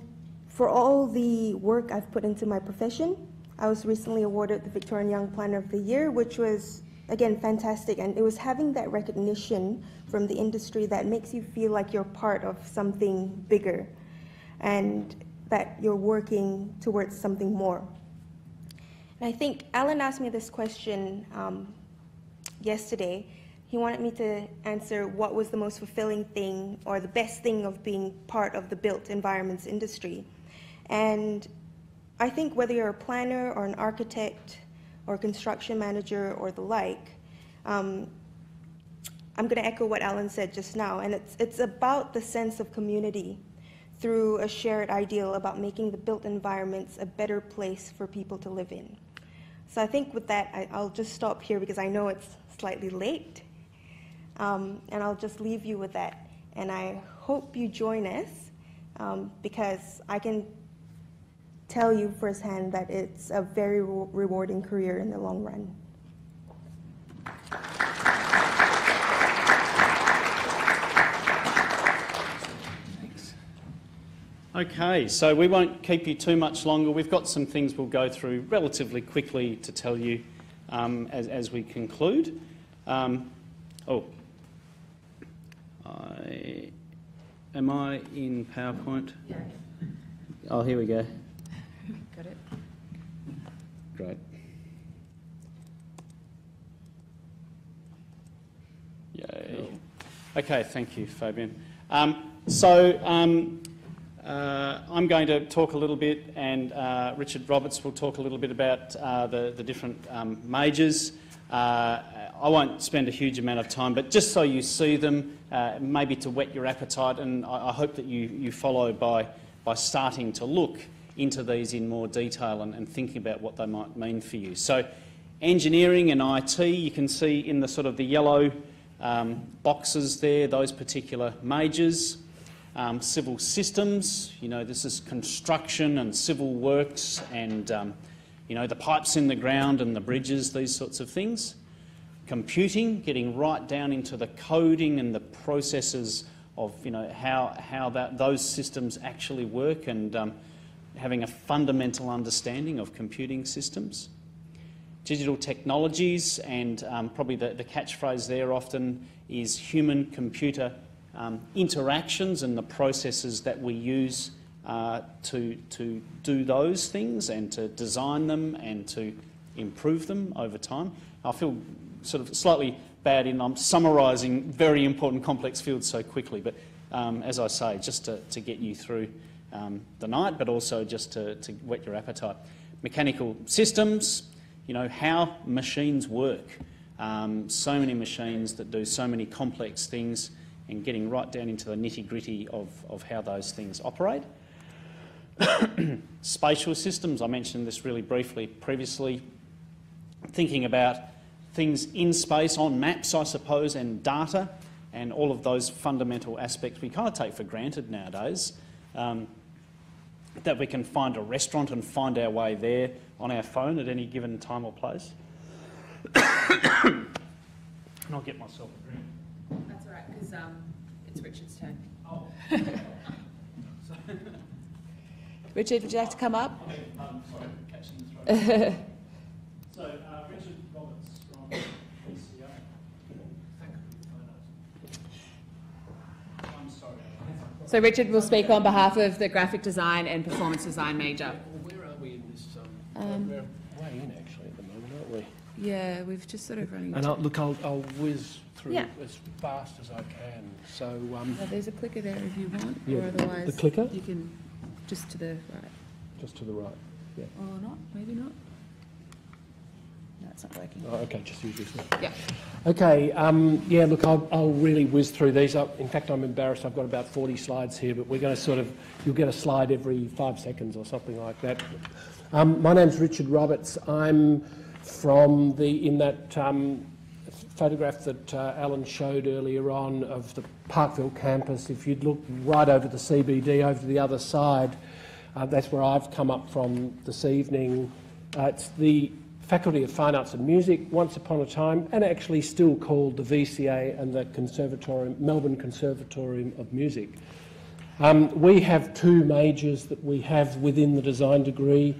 for all the work I've put into my profession, I was recently awarded the Victorian Young Planner of the Year, which was again, fantastic. And it was having that recognition from the industry that makes you feel like you're part of something bigger and that you're working towards something more. And I think Alan asked me this question yesterday. He wanted me to answer what was the most fulfilling thing or the best thing of being part of the built environments industry. And I think whether you're a planner or an architect or a construction manager or the like, I'm going to echo what Alan said just now, and it's about the sense of community through a shared ideal about making the built environments a better place for people to live in. So I think with that, I'll just stop here because I know it's slightly late, and I'll just leave you with that. And I hope you join us because I can tell you firsthand that it's a very rewarding career in the long run. Thanks. Okay, so we won't keep you too much longer. We've got some things we'll go through relatively quickly to tell you as we conclude. Am I in PowerPoint? Yeah. Oh, here we go. Got it. Great. Yay. Okay, thank you, Fabian. I'm going to talk a little bit, and Richard Roberts will talk a little bit about the different majors. I won't spend a huge amount of time, but just so you see them, maybe to whet your appetite, and I hope that you follow by starting to look into these in more detail and thinking about what they might mean for you. So engineering and IT, you can see in the sort of the yellow boxes there, those particular majors. Civil systems, you know, this is construction and civil works and, you know, the pipes in the ground and the bridges, these sorts of things. Computing, getting right down into the coding and the processes of, you know, how those systems actually work and having a fundamental understanding of computing systems. Digital technologies, and probably the catchphrase there often is human-computer interactions and the processes that we use to do those things and to design them and to improve them over time. I feel sort of slightly bad in I'm summarising very important complex fields so quickly, but as I say, just to get you through the night, but also just to whet your appetite. Mechanical systems, you know, how machines work. So many machines that do so many complex things, and getting right down into the nitty-gritty of how those things operate. Spatial systems, I mentioned this really briefly previously, thinking about things in space, on maps, I suppose, and data, and all of those fundamental aspects we kind of take for granted nowadays, that we can find a restaurant and find our way there on our phone at any given time or place. And I'll get myself a drink. That's all right, because it's Richard's turn. Oh. Richard, would you like to come up? Okay, sorry, catching the throat. So, Richard Roberts from PCA. I'm sorry. So Richard will speak on behalf of the graphic design and performance design major. Where are we in this? We're way in actually at the moment, aren't we? Yeah, we've just sort of running. And I'll whiz through Yeah. as fast as I can. So There's a clicker there if you want, Yeah, or otherwise the clicker? you can just to the right. just to the right. Yeah. Or not? Maybe not. No, it's not working. Oh, okay, just use this one. Yeah. Okay. Yeah. Look, I'll really whiz through these. In fact, I'm embarrassed. I've got about 40 slides here, but we're going to you'll get a slide every 5 seconds or something like that. My name's Richard Roberts. I'm from in that photograph that Alan showed earlier on of the Parkville campus. If you'd look right over the CBD, over to the other side, that's where I've come up from this evening. It's the Faculty of Fine Arts and Music, once upon a time, and actually still called the VCA and the Melbourne Conservatorium of Music. We have two majors that we have within the design degree.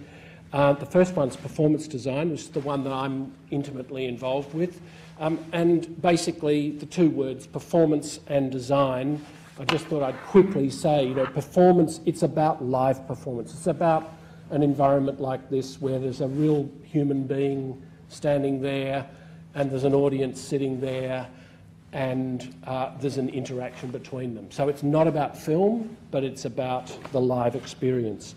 The first one's performance design, which is the one that I'm intimately involved with. And basically, the two words, performance and design, I just thought I'd quickly say, you know, performance, it's about live performance. It's about an environment like this where there's a real human being standing there and there's an audience sitting there and there's an interaction between them. So it's not about film, but it's about the live experience.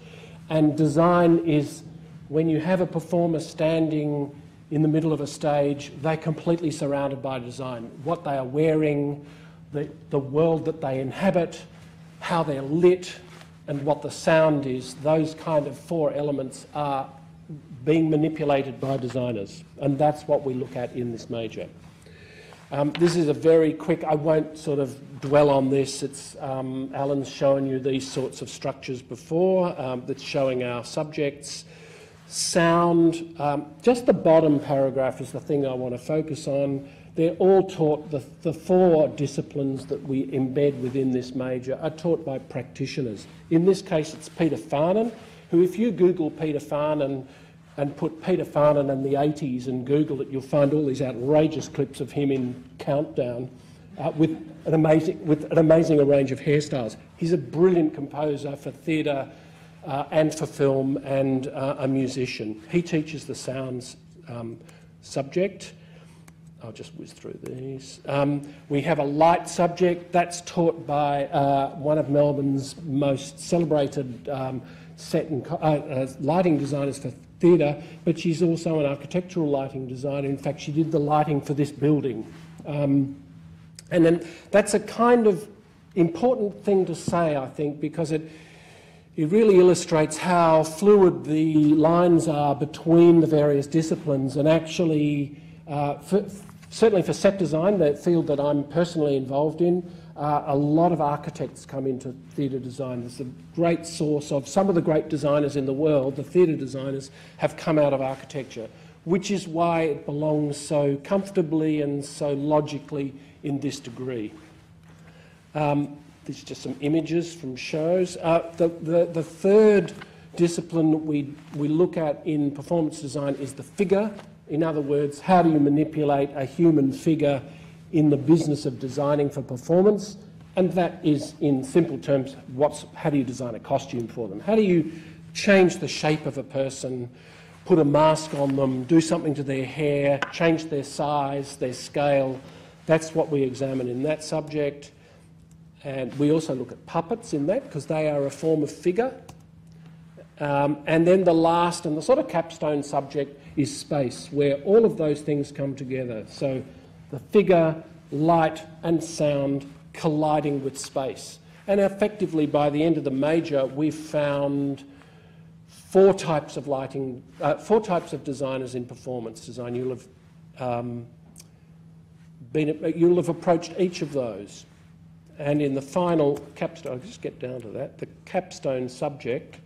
And design is when you have a performer standing in the middle of a stage, they're completely surrounded by design. What they are wearing, the world that they inhabit, how they're lit, and what the sound is, those kind of four elements are being manipulated by designers. And that's what we look at in this major. This is a very quick, I won't sort of dwell on this. It's, Alan's shown you these sorts of structures before, that's showing our subjects. Sound, just the bottom paragraph is the thing I want to focus on. They're all taught, the four disciplines that we embed within this major are taught by practitioners. In this case, it's Peter Farnan, who if you Google Peter Farnan and put Peter Farnan in the 80s and Google it, you'll find all these outrageous clips of him in Countdown with an amazing range of hairstyles. He's a brilliant composer for theatre and for film and a musician. He teaches the sounds subject. I'll just whiz through these. We have a light subject that's taught by one of Melbourne's most celebrated set and lighting designers for theatre, but she's also an architectural lighting designer. In fact, she did the lighting for this building. And then that's a kind of important thing to say, I think, because it really illustrates how fluid the lines are between the various disciplines. And actually, certainly for set design, the field that I'm personally involved in, a lot of architects come into theatre design. There's a great source of some of the great designers in the world, the theatre designers, have come out of architecture, which is why it belongs so comfortably and so logically in this degree. These are just some images from shows. The third discipline that we look at in performance design is the figure. In other words, how do you manipulate a human figure in the business of designing for performance? And that is, in simple terms, how do you design a costume for them? How do you change the shape of a person, put a mask on them, do something to their hair, change their size, their scale? That's what we examine in that subject. And we also look at puppets in that, because they are a form of figure. And then the last and the sort of capstone subject is space, where all of those things come together. So the figure, light and sound colliding with space. And effectively, by the end of the major, we've found four types of lighting, four types of designers in performance design. You'll have approached each of those. And in the final capstone, I'll just get down to that, the capstone subject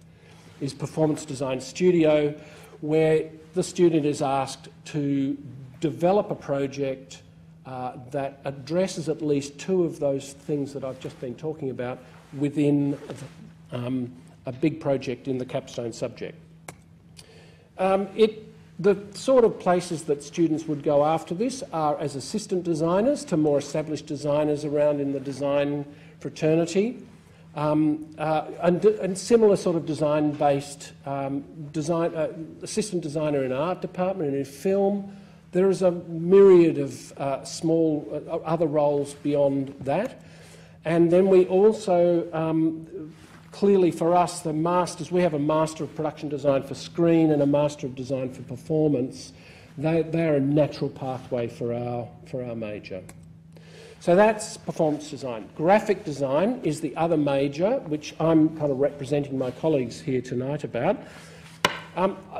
is Performance Design Studio, where the student is asked to develop a project that addresses at least two of those things that I've just been talking about within a big project in the capstone subject. The sort of places that students would go after this are as assistant designers to more established designers around in the design fraternity, and similar sort of design-based assistant designer in art department and in film. There is a myriad of small other roles beyond that. And then we also, clearly for us, the masters, we have a Master of Production Design for Screen and a Master of Design for Performance. They are a natural pathway for our major. So that's performance design. Graphic design is the other major, which I'm kind of representing my colleagues here tonight about.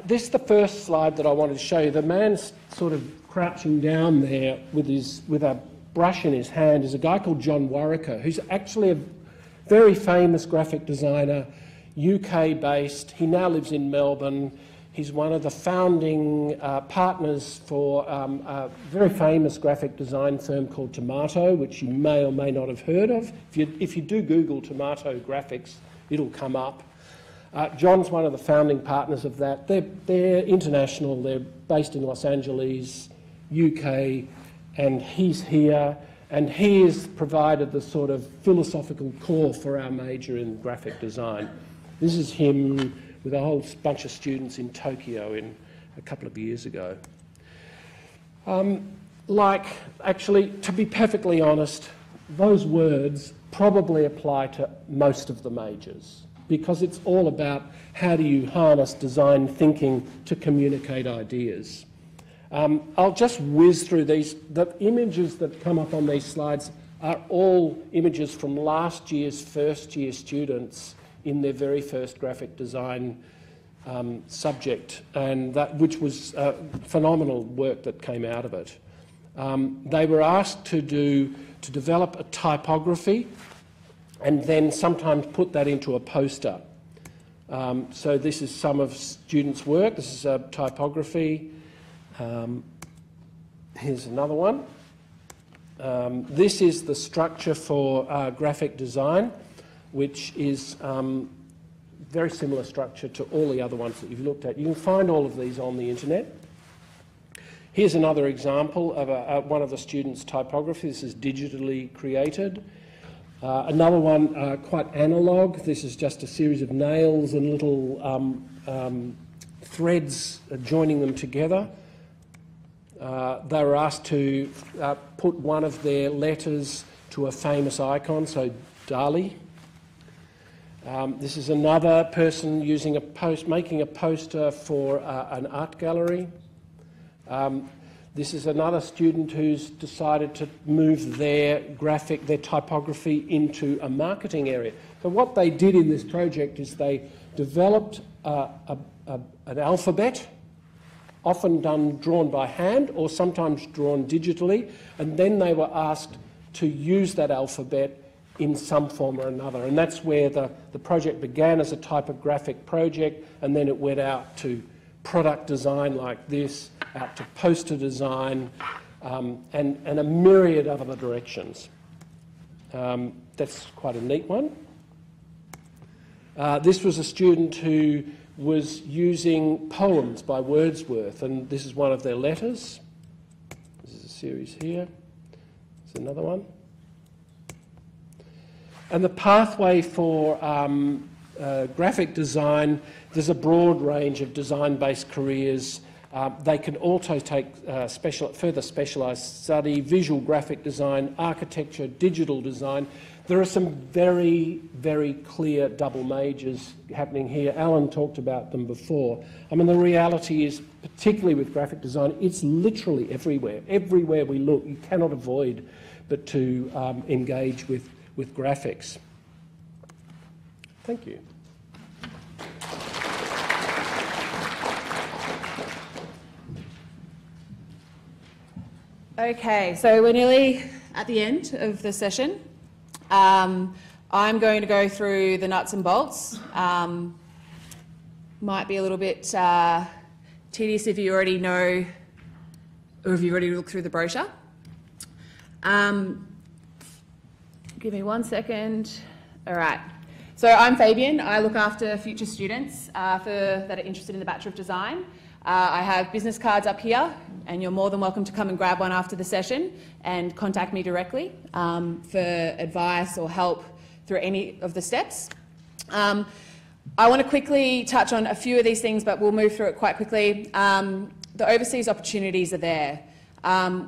This is the first slide that I wanted to show you. The man's sort of crouching down there with a brush in his hand is a guy called John Warwicker, who's actually a very famous graphic designer, UK-based. He now lives in Melbourne. He's one of the founding partners for a very famous graphic design firm called Tomato, which you may or may not have heard of. If you do Google Tomato graphics, it'll come up. John's one of the founding partners of that. They're international. They're based in Los Angeles, UK, and he's here. And he has provided the sort of philosophical core for our major in graphic design. This is him with a whole bunch of students in Tokyo a couple of years ago. Actually, to be perfectly honest, those words probably apply to most of the majors, because it's all about how do you harness design thinking to communicate ideas. I'll just whiz through these. The images that come up on these slides are all images from last year's first-year students in their very first graphic design subject, and which was phenomenal work that came out of it. They were asked to develop a typography and then sometimes put that into a poster. So this is some of students' work. This is a typography. Here's another one. This is the structure for graphic design, which is very similar structure to all the other ones that you've looked at. You can find all of these on the internet. Here's another example of one of the students' typography. This is digitally created. Another one, quite analogue. This is just a series of nails and little threads joining them together. They were asked to put one of their letters to a famous icon, so Dali. This is another person using making a poster for an art gallery. This is another student who's decided to move their typography into a marketing area. So what they did in this project is they developed an alphabet, often drawn by hand or sometimes drawn digitally, and then they were asked to use that alphabet in some form or another. And that's where the project began as a typographic project, and then it went out to product design like this, out to poster design, and a myriad of other directions. That's quite a neat one. This was a student who was using poems by Wordsworth, and this is one of their letters. This is a series here. There's another one. And the pathway for graphic design, there's a broad range of design-based careers. They can also take further specialised study, visual graphic design, architecture, digital design. There are some very, very clear double majors happening here. Alan talked about them before. I mean, the reality is, particularly with graphic design, it's literally everywhere. Everywhere we look, you cannot avoid but to engage with graphics. Thank you. Okay, so we're nearly at the end of the session. I'm going to go through the nuts and bolts. Might be a little bit tedious if you already know or if you already looked through the brochure. Give me 1 second. All right. So I'm Fabian. I look after future students that are interested in the Bachelor of Design. I have business cards up here, and you're more than welcome to come and grab one after the session and contact me directly for advice or help through any of the steps. I want to quickly touch on a few of these things, but we'll move through it quite quickly. The overseas opportunities are there.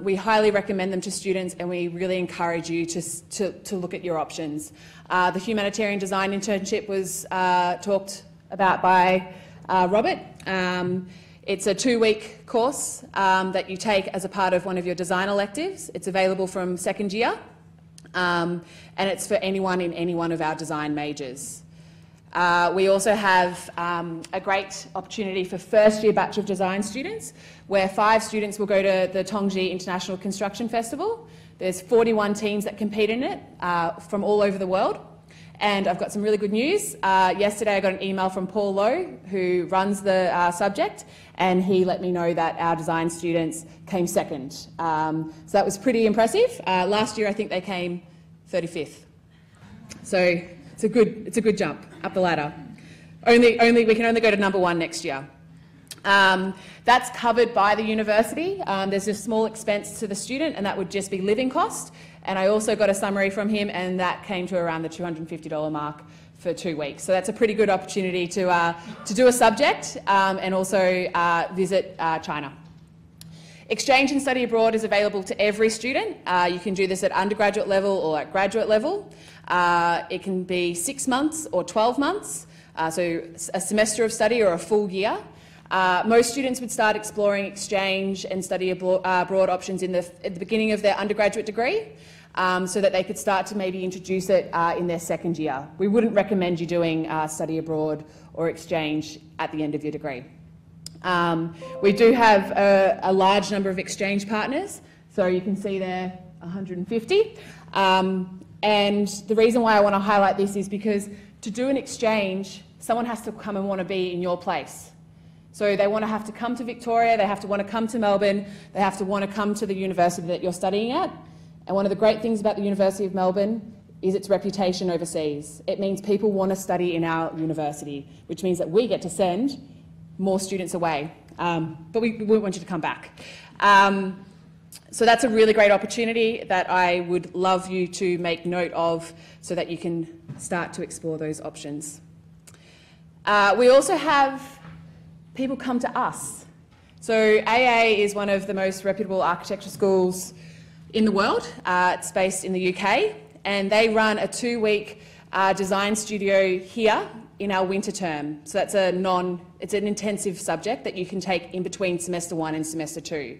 We highly recommend them to students, and we really encourage you to look at your options. The humanitarian design internship was talked about by Robert. It's a 2-week course that you take as a part of one of your design electives. It's available from second year, and it's for anyone in any one of our design majors. We also have a great opportunity for first-year Bachelor of Design students, where 5 students will go to the Tongji International Construction Festival. There's 41 teams that compete in it from all over the world. And I've got some really good news. Yesterday I got an email from Paul Lowe, who runs the subject, and he let me know that our design students came second. So that was pretty impressive. Last year I think they came 35th. So it's a good jump up the ladder. We can only go to number 1 next year. That's covered by the university. There's a small expense to the student, and that would just be living cost. And I also got a summary from him, and that came to around the $250 mark for 2 weeks. So that's a pretty good opportunity to do a subject and also visit China. Exchange and study abroad is available to every student. You can do this at undergraduate level or at graduate level. It can be 6 months or 12 months, so a semester of study or a full year. Most students would start exploring exchange and study abroad options at the beginning of their undergraduate degree, so that they could start to maybe introduce it in their second year. We wouldn't recommend you doing study abroad or exchange at the end of your degree. We do have a large number of exchange partners, so you can see there 150. And the reason why I want to highlight this is because to do an exchange, someone has to come and want to be in your place. So they want to have to come to Victoria, they have to want to come to Melbourne, they have to want to come to the university that you're studying at. And one of the great things about the University of Melbourne is its reputation overseas. It means people want to study in our university, which means that we get to send more students away. But we want you to come back. So that's a really great opportunity that I would love you to make note of so that you can start to explore those options. We also have people come to us. So AA is one of the most reputable architecture schools in the world. It's based in the UK, and they run a 2-week design studio here in our winter term. So that's it's an intensive subject that you can take in between semester 1 and semester 2.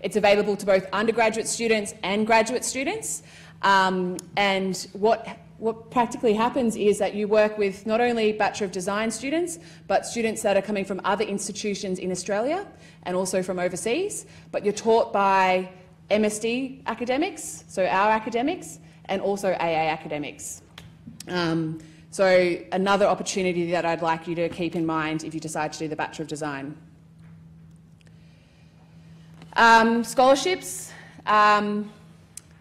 It's available to both undergraduate students and graduate students. And what practically happens is that you work with not only Bachelor of Design students, but students that are coming from other institutions in Australia and also from overseas. But you're taught by MSD academics, so our academics, and also AA academics. So another opportunity that I'd like you to keep in mind if you decide to do the Bachelor of Design. Scholarships.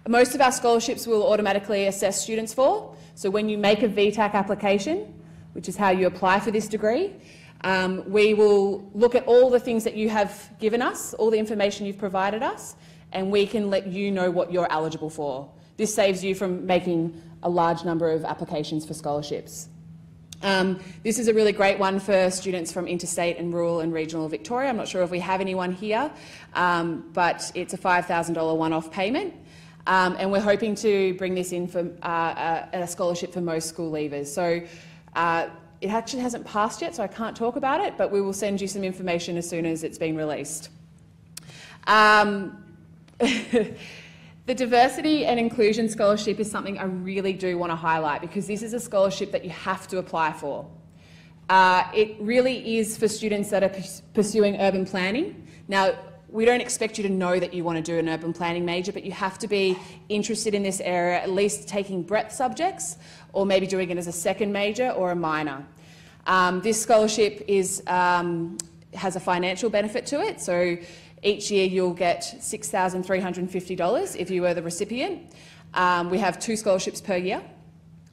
Most of our scholarships will automatically assess students for. So when you make a VTAC application, which is how you apply for this degree, we will look at all the things that you have given us, all the information you've provided us, and we can let you know what you're eligible for. This saves you from making a large number of applications for scholarships. This is a really great one for students from interstate and rural and regional Victoria. I'm not sure if we have anyone here, but it's a $5,000 one-off payment. And we're hoping to bring this in for a scholarship for most school leavers. So it actually hasn't passed yet, so I can't talk about it, but we will send you some information as soon as it's been released. The Diversity and Inclusion Scholarship is something I really do want to highlight because this is a scholarship that you have to apply for. It really is for students that are pursuing urban planning. Now, we don't expect you to know that you want to do an urban planning major, but you have to be interested in this area, at least taking breadth subjects, or maybe doing it as a second major or a minor. This scholarship has a financial benefit to it, so each year you'll get $6,350 if you were the recipient. We have 2 scholarships per year.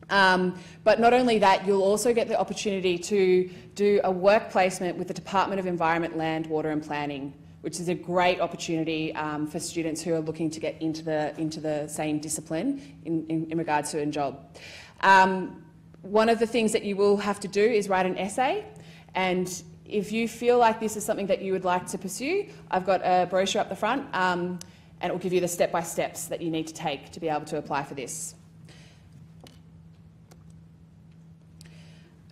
But not only that, you'll also get the opportunity to do a work placement with the Department of Environment, Land, Water and Planning, which is a great opportunity for students who are looking to get into the same discipline in regards to a job. One of the things that you will have to do is write an essay, and if you feel like this is something that you would like to pursue, I've got a brochure up the front and it will give you the step-by-steps that you need to take to be able to apply for this.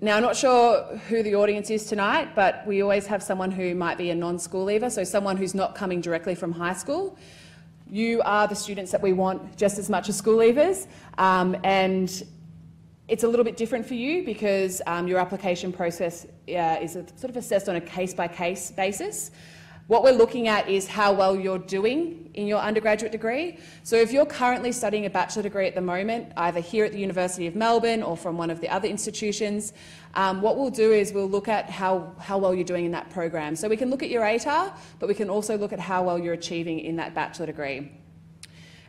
Now, I'm not sure who the audience is tonight, but we always have someone who might be a non-school leaver, so someone who's not coming directly from high school. You are the students that we want just as much as school leavers, and it's a little bit different for you because your application process is sort of assessed on a case-by-case basis. What we're looking at is how well you're doing in your undergraduate degree. So if you're currently studying a bachelor degree at the moment, either here at the University of Melbourne or from one of the other institutions, what we'll do is we'll look at how well you're doing in that program. So we can look at your ATAR, but we can also look at how well you're achieving in that bachelor degree.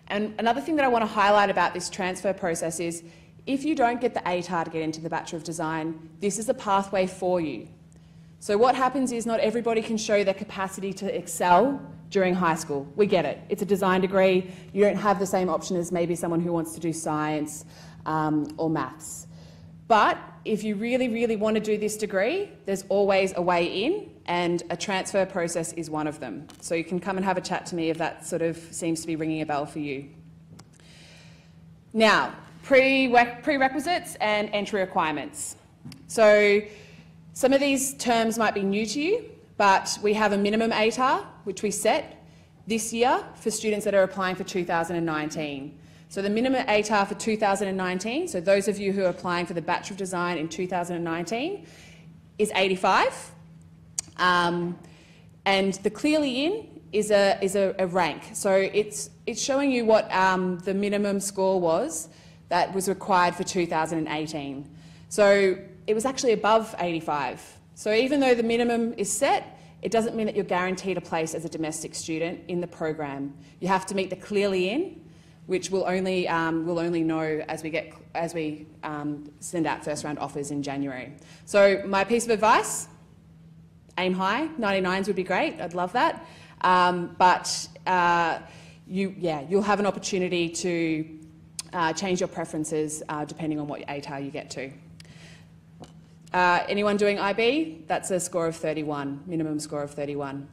And another thing that I want to highlight about this transfer process is if you don't get the ATAR to get into the Bachelor of Design, this is a pathway for you. So what happens is not everybody can show their capacity to excel during high school. We get it. It's a design degree. You don't have the same option as maybe someone who wants to do science or maths. But if you really, really want to do this degree, there's always a way in, and a transfer process is one of them. So you can come and have a chat to me if that sort of seems to be ringing a bell for you. Now, prerequisites and entry requirements. So some of these terms might be new to you, but we have a minimum ATAR, which we set this year for students that are applying for 2019. So the minimum ATAR for 2019, so those of you who are applying for the Bachelor of Design in 2019, is 85. And the clearly in is a rank. So it's showing you what the minimum score was that was required for 2018. So it was actually above 85. So even though the minimum is set, it doesn't mean that you're guaranteed a place as a domestic student in the program. You have to meet the clearly in, which we'll only know as we send out first round offers in January. So my piece of advice: aim high. 99s would be great. I'd love that. You'll have an opportunity to change your preferences depending on what ATAR you get to. Anyone doing IB? That's a score of 31, minimum score of 31.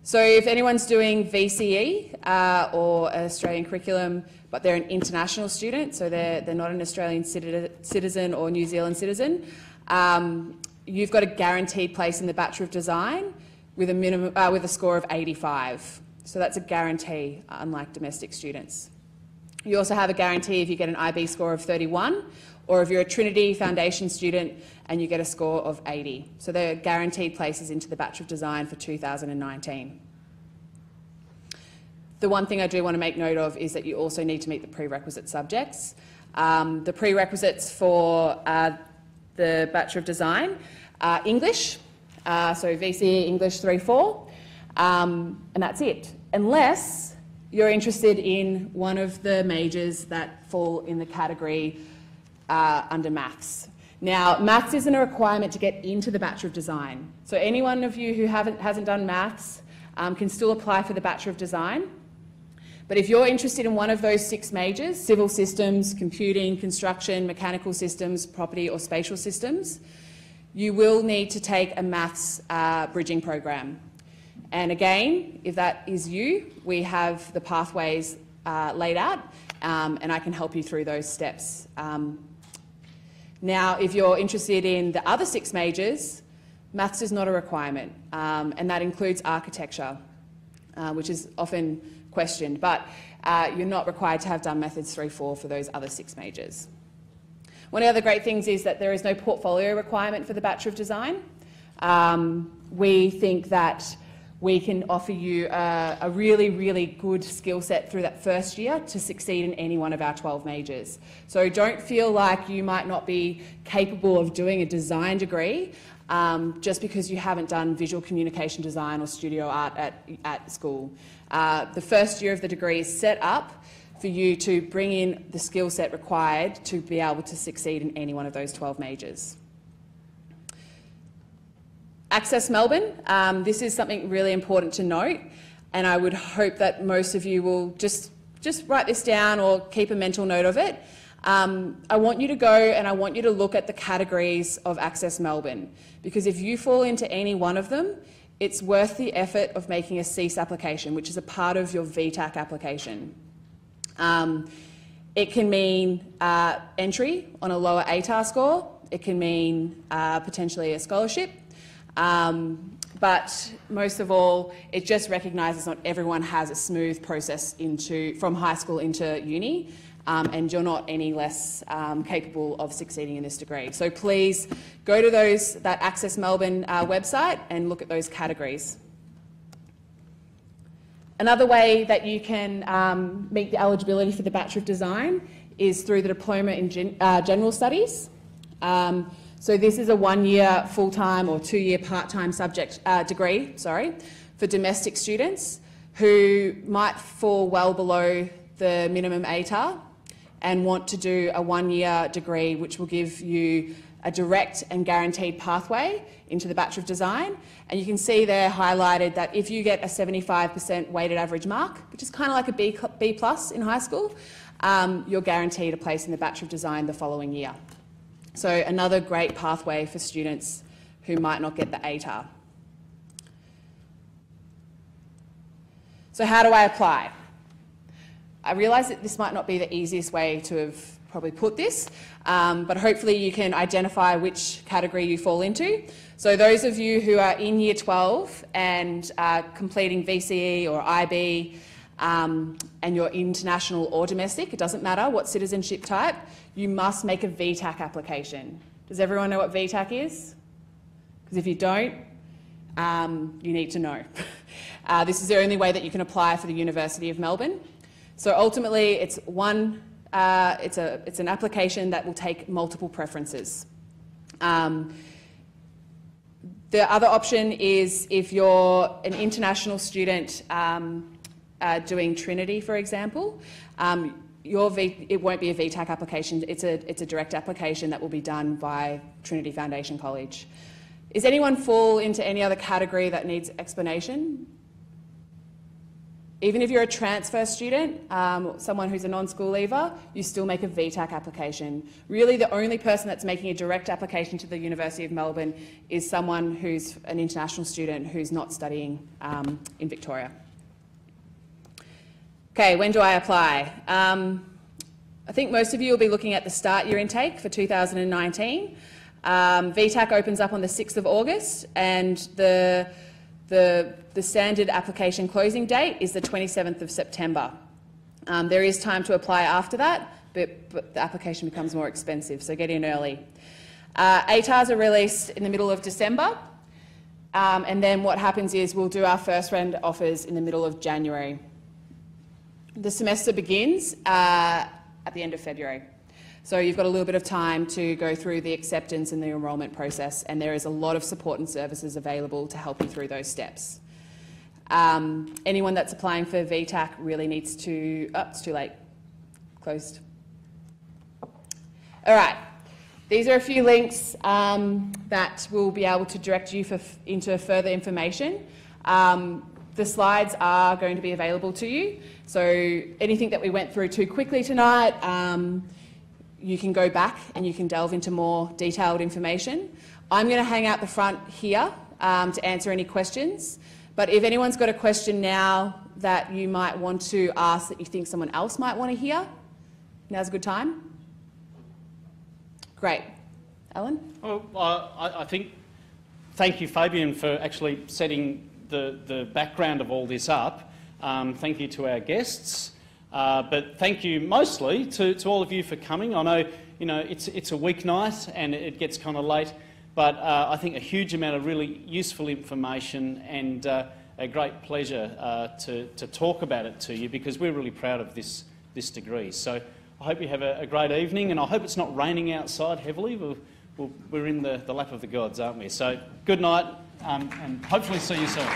So if anyone's doing VCE or an Australian curriculum, but they're an international student, so they're not an Australian citizen or New Zealand citizen, you've got a guaranteed place in the Bachelor of Design with a minimum with a score of 85. So that's a guarantee, unlike domestic students. You also have a guarantee if you get an IB score of 31, or if you're a Trinity Foundation student and you get a score of 80. So they're guaranteed places into the Bachelor of Design for 2019. The one thing I do want to make note of is that you also need to meet the prerequisite subjects. The prerequisites for the Bachelor of Design are English, so VCE English 3-4, and that's it. Unless you're interested in one of the majors that fall in the category under maths. Now, maths isn't a requirement to get into the Bachelor of Design. So any one of you who hasn't done maths can still apply for the Bachelor of Design. But if you're interested in one of those 6 majors, civil systems, computing, construction, mechanical systems, property or spatial systems, you will need to take a maths bridging program. And again, if that is you, we have the pathways laid out, and I can help you through those steps. Now, if you're interested in the other 6 majors, maths is not a requirement, and that includes architecture, which is often questioned, but you're not required to have done methods 3-4 for those other 6 majors. One of the other great things is that there is no portfolio requirement for the Bachelor of Design. We think that we can offer you a really, really good skill set through that first year to succeed in any one of our 12 majors. So don't feel like you might not be capable of doing a design degree just because you haven't done visual communication design or studio art at school. The first year of the degree is set up for you to bring in the skill set required to be able to succeed in any one of those 12 majors. Access Melbourne, this is something really important to note, and I would hope that most of you will just write this down or keep a mental note of it. I want you to go and I want you to look at the categories of Access Melbourne, because if you fall into any one of them, it's worth the effort of making a CEAS application, which is a part of your VTAC application. It can mean entry on a lower ATAR score. It can mean potentially a scholarship. But most of all, it just recognises not everyone has a smooth process from high school into uni, and you're not any less capable of succeeding in this degree. So please go to that Access Melbourne website and look at those categories. Another way that you can meet the eligibility for the Bachelor of Design is through the Diploma in General Studies. So this is a 1-year full-time or 2-year part-time degree for domestic students who might fall well below the minimum ATAR, and want to do a one-year degree which will give you a direct and guaranteed pathway into the Bachelor of Design. And you can see there highlighted that if you get a 75% weighted average mark, which is kind of like a B plus in high school, you're guaranteed a place in the Bachelor of Design the following year. So another great pathway for students who might not get the ATAR. So how do I apply? I realise that this might not be the easiest way to have probably put this, but hopefully you can identify which category you fall into. So those of you who are in Year 12 and are completing VCE or IB, and you're international or domestic, it doesn't matter what citizenship type, you must make a VTAC application. Does everyone know what VTAC is? Because if you don't, you need to know. This is the only way that you can apply for the University of Melbourne. So ultimately, it's an application that will take multiple preferences. The other option is if you're an international student doing Trinity, for example, it won't be a VTAC application. It's a direct application that will be done by Trinity Foundation College. Is anyone fall into any other category that needs explanation? Even if you're a transfer student, someone who's a non-school leaver, you still make a VTAC application. Really, the only person that's making a direct application to the University of Melbourne is someone who's an international student who's not studying in Victoria. Okay, when do I apply? I think most of you will be looking at the start year intake for 2019. VTAC opens up on the 6th of August, and the standard application closing date is the 27th of September. There is time to apply after that, but the application becomes more expensive, so get in early. ATARs are released in the middle of December, and then what happens is we'll do our first round offers in the middle of January. The semester begins at the end of February. So you've got a little bit of time to go through the acceptance and the enrolment process, and there is a lot of support and services available to help you through those steps. Anyone that's applying for VTAC really needs to... Oh, it's too late. Closed. All right. These are a few links that will be able to direct you into further information. The slides are going to be available to you. So anything that we went through too quickly tonight, you can go back and you can delve into more detailed information. I'm going to hang out the front here to answer any questions. But if anyone's got a question now that you might want to ask that you think someone else might want to hear, now's a good time. Great. Alan? Well, I think, thank you, Fabian, for actually setting the background of all this up. Thank you to our guests. But thank you mostly to all of you for coming. I know, it's a weeknight and it gets kind of late, but I think a huge amount of really useful information and a great pleasure to talk about it to you, because we're really proud of this degree. So I hope you have a great evening, and I hope it's not raining outside heavily. We're in the lap of the gods, aren't we? So good night, and hopefully see you soon.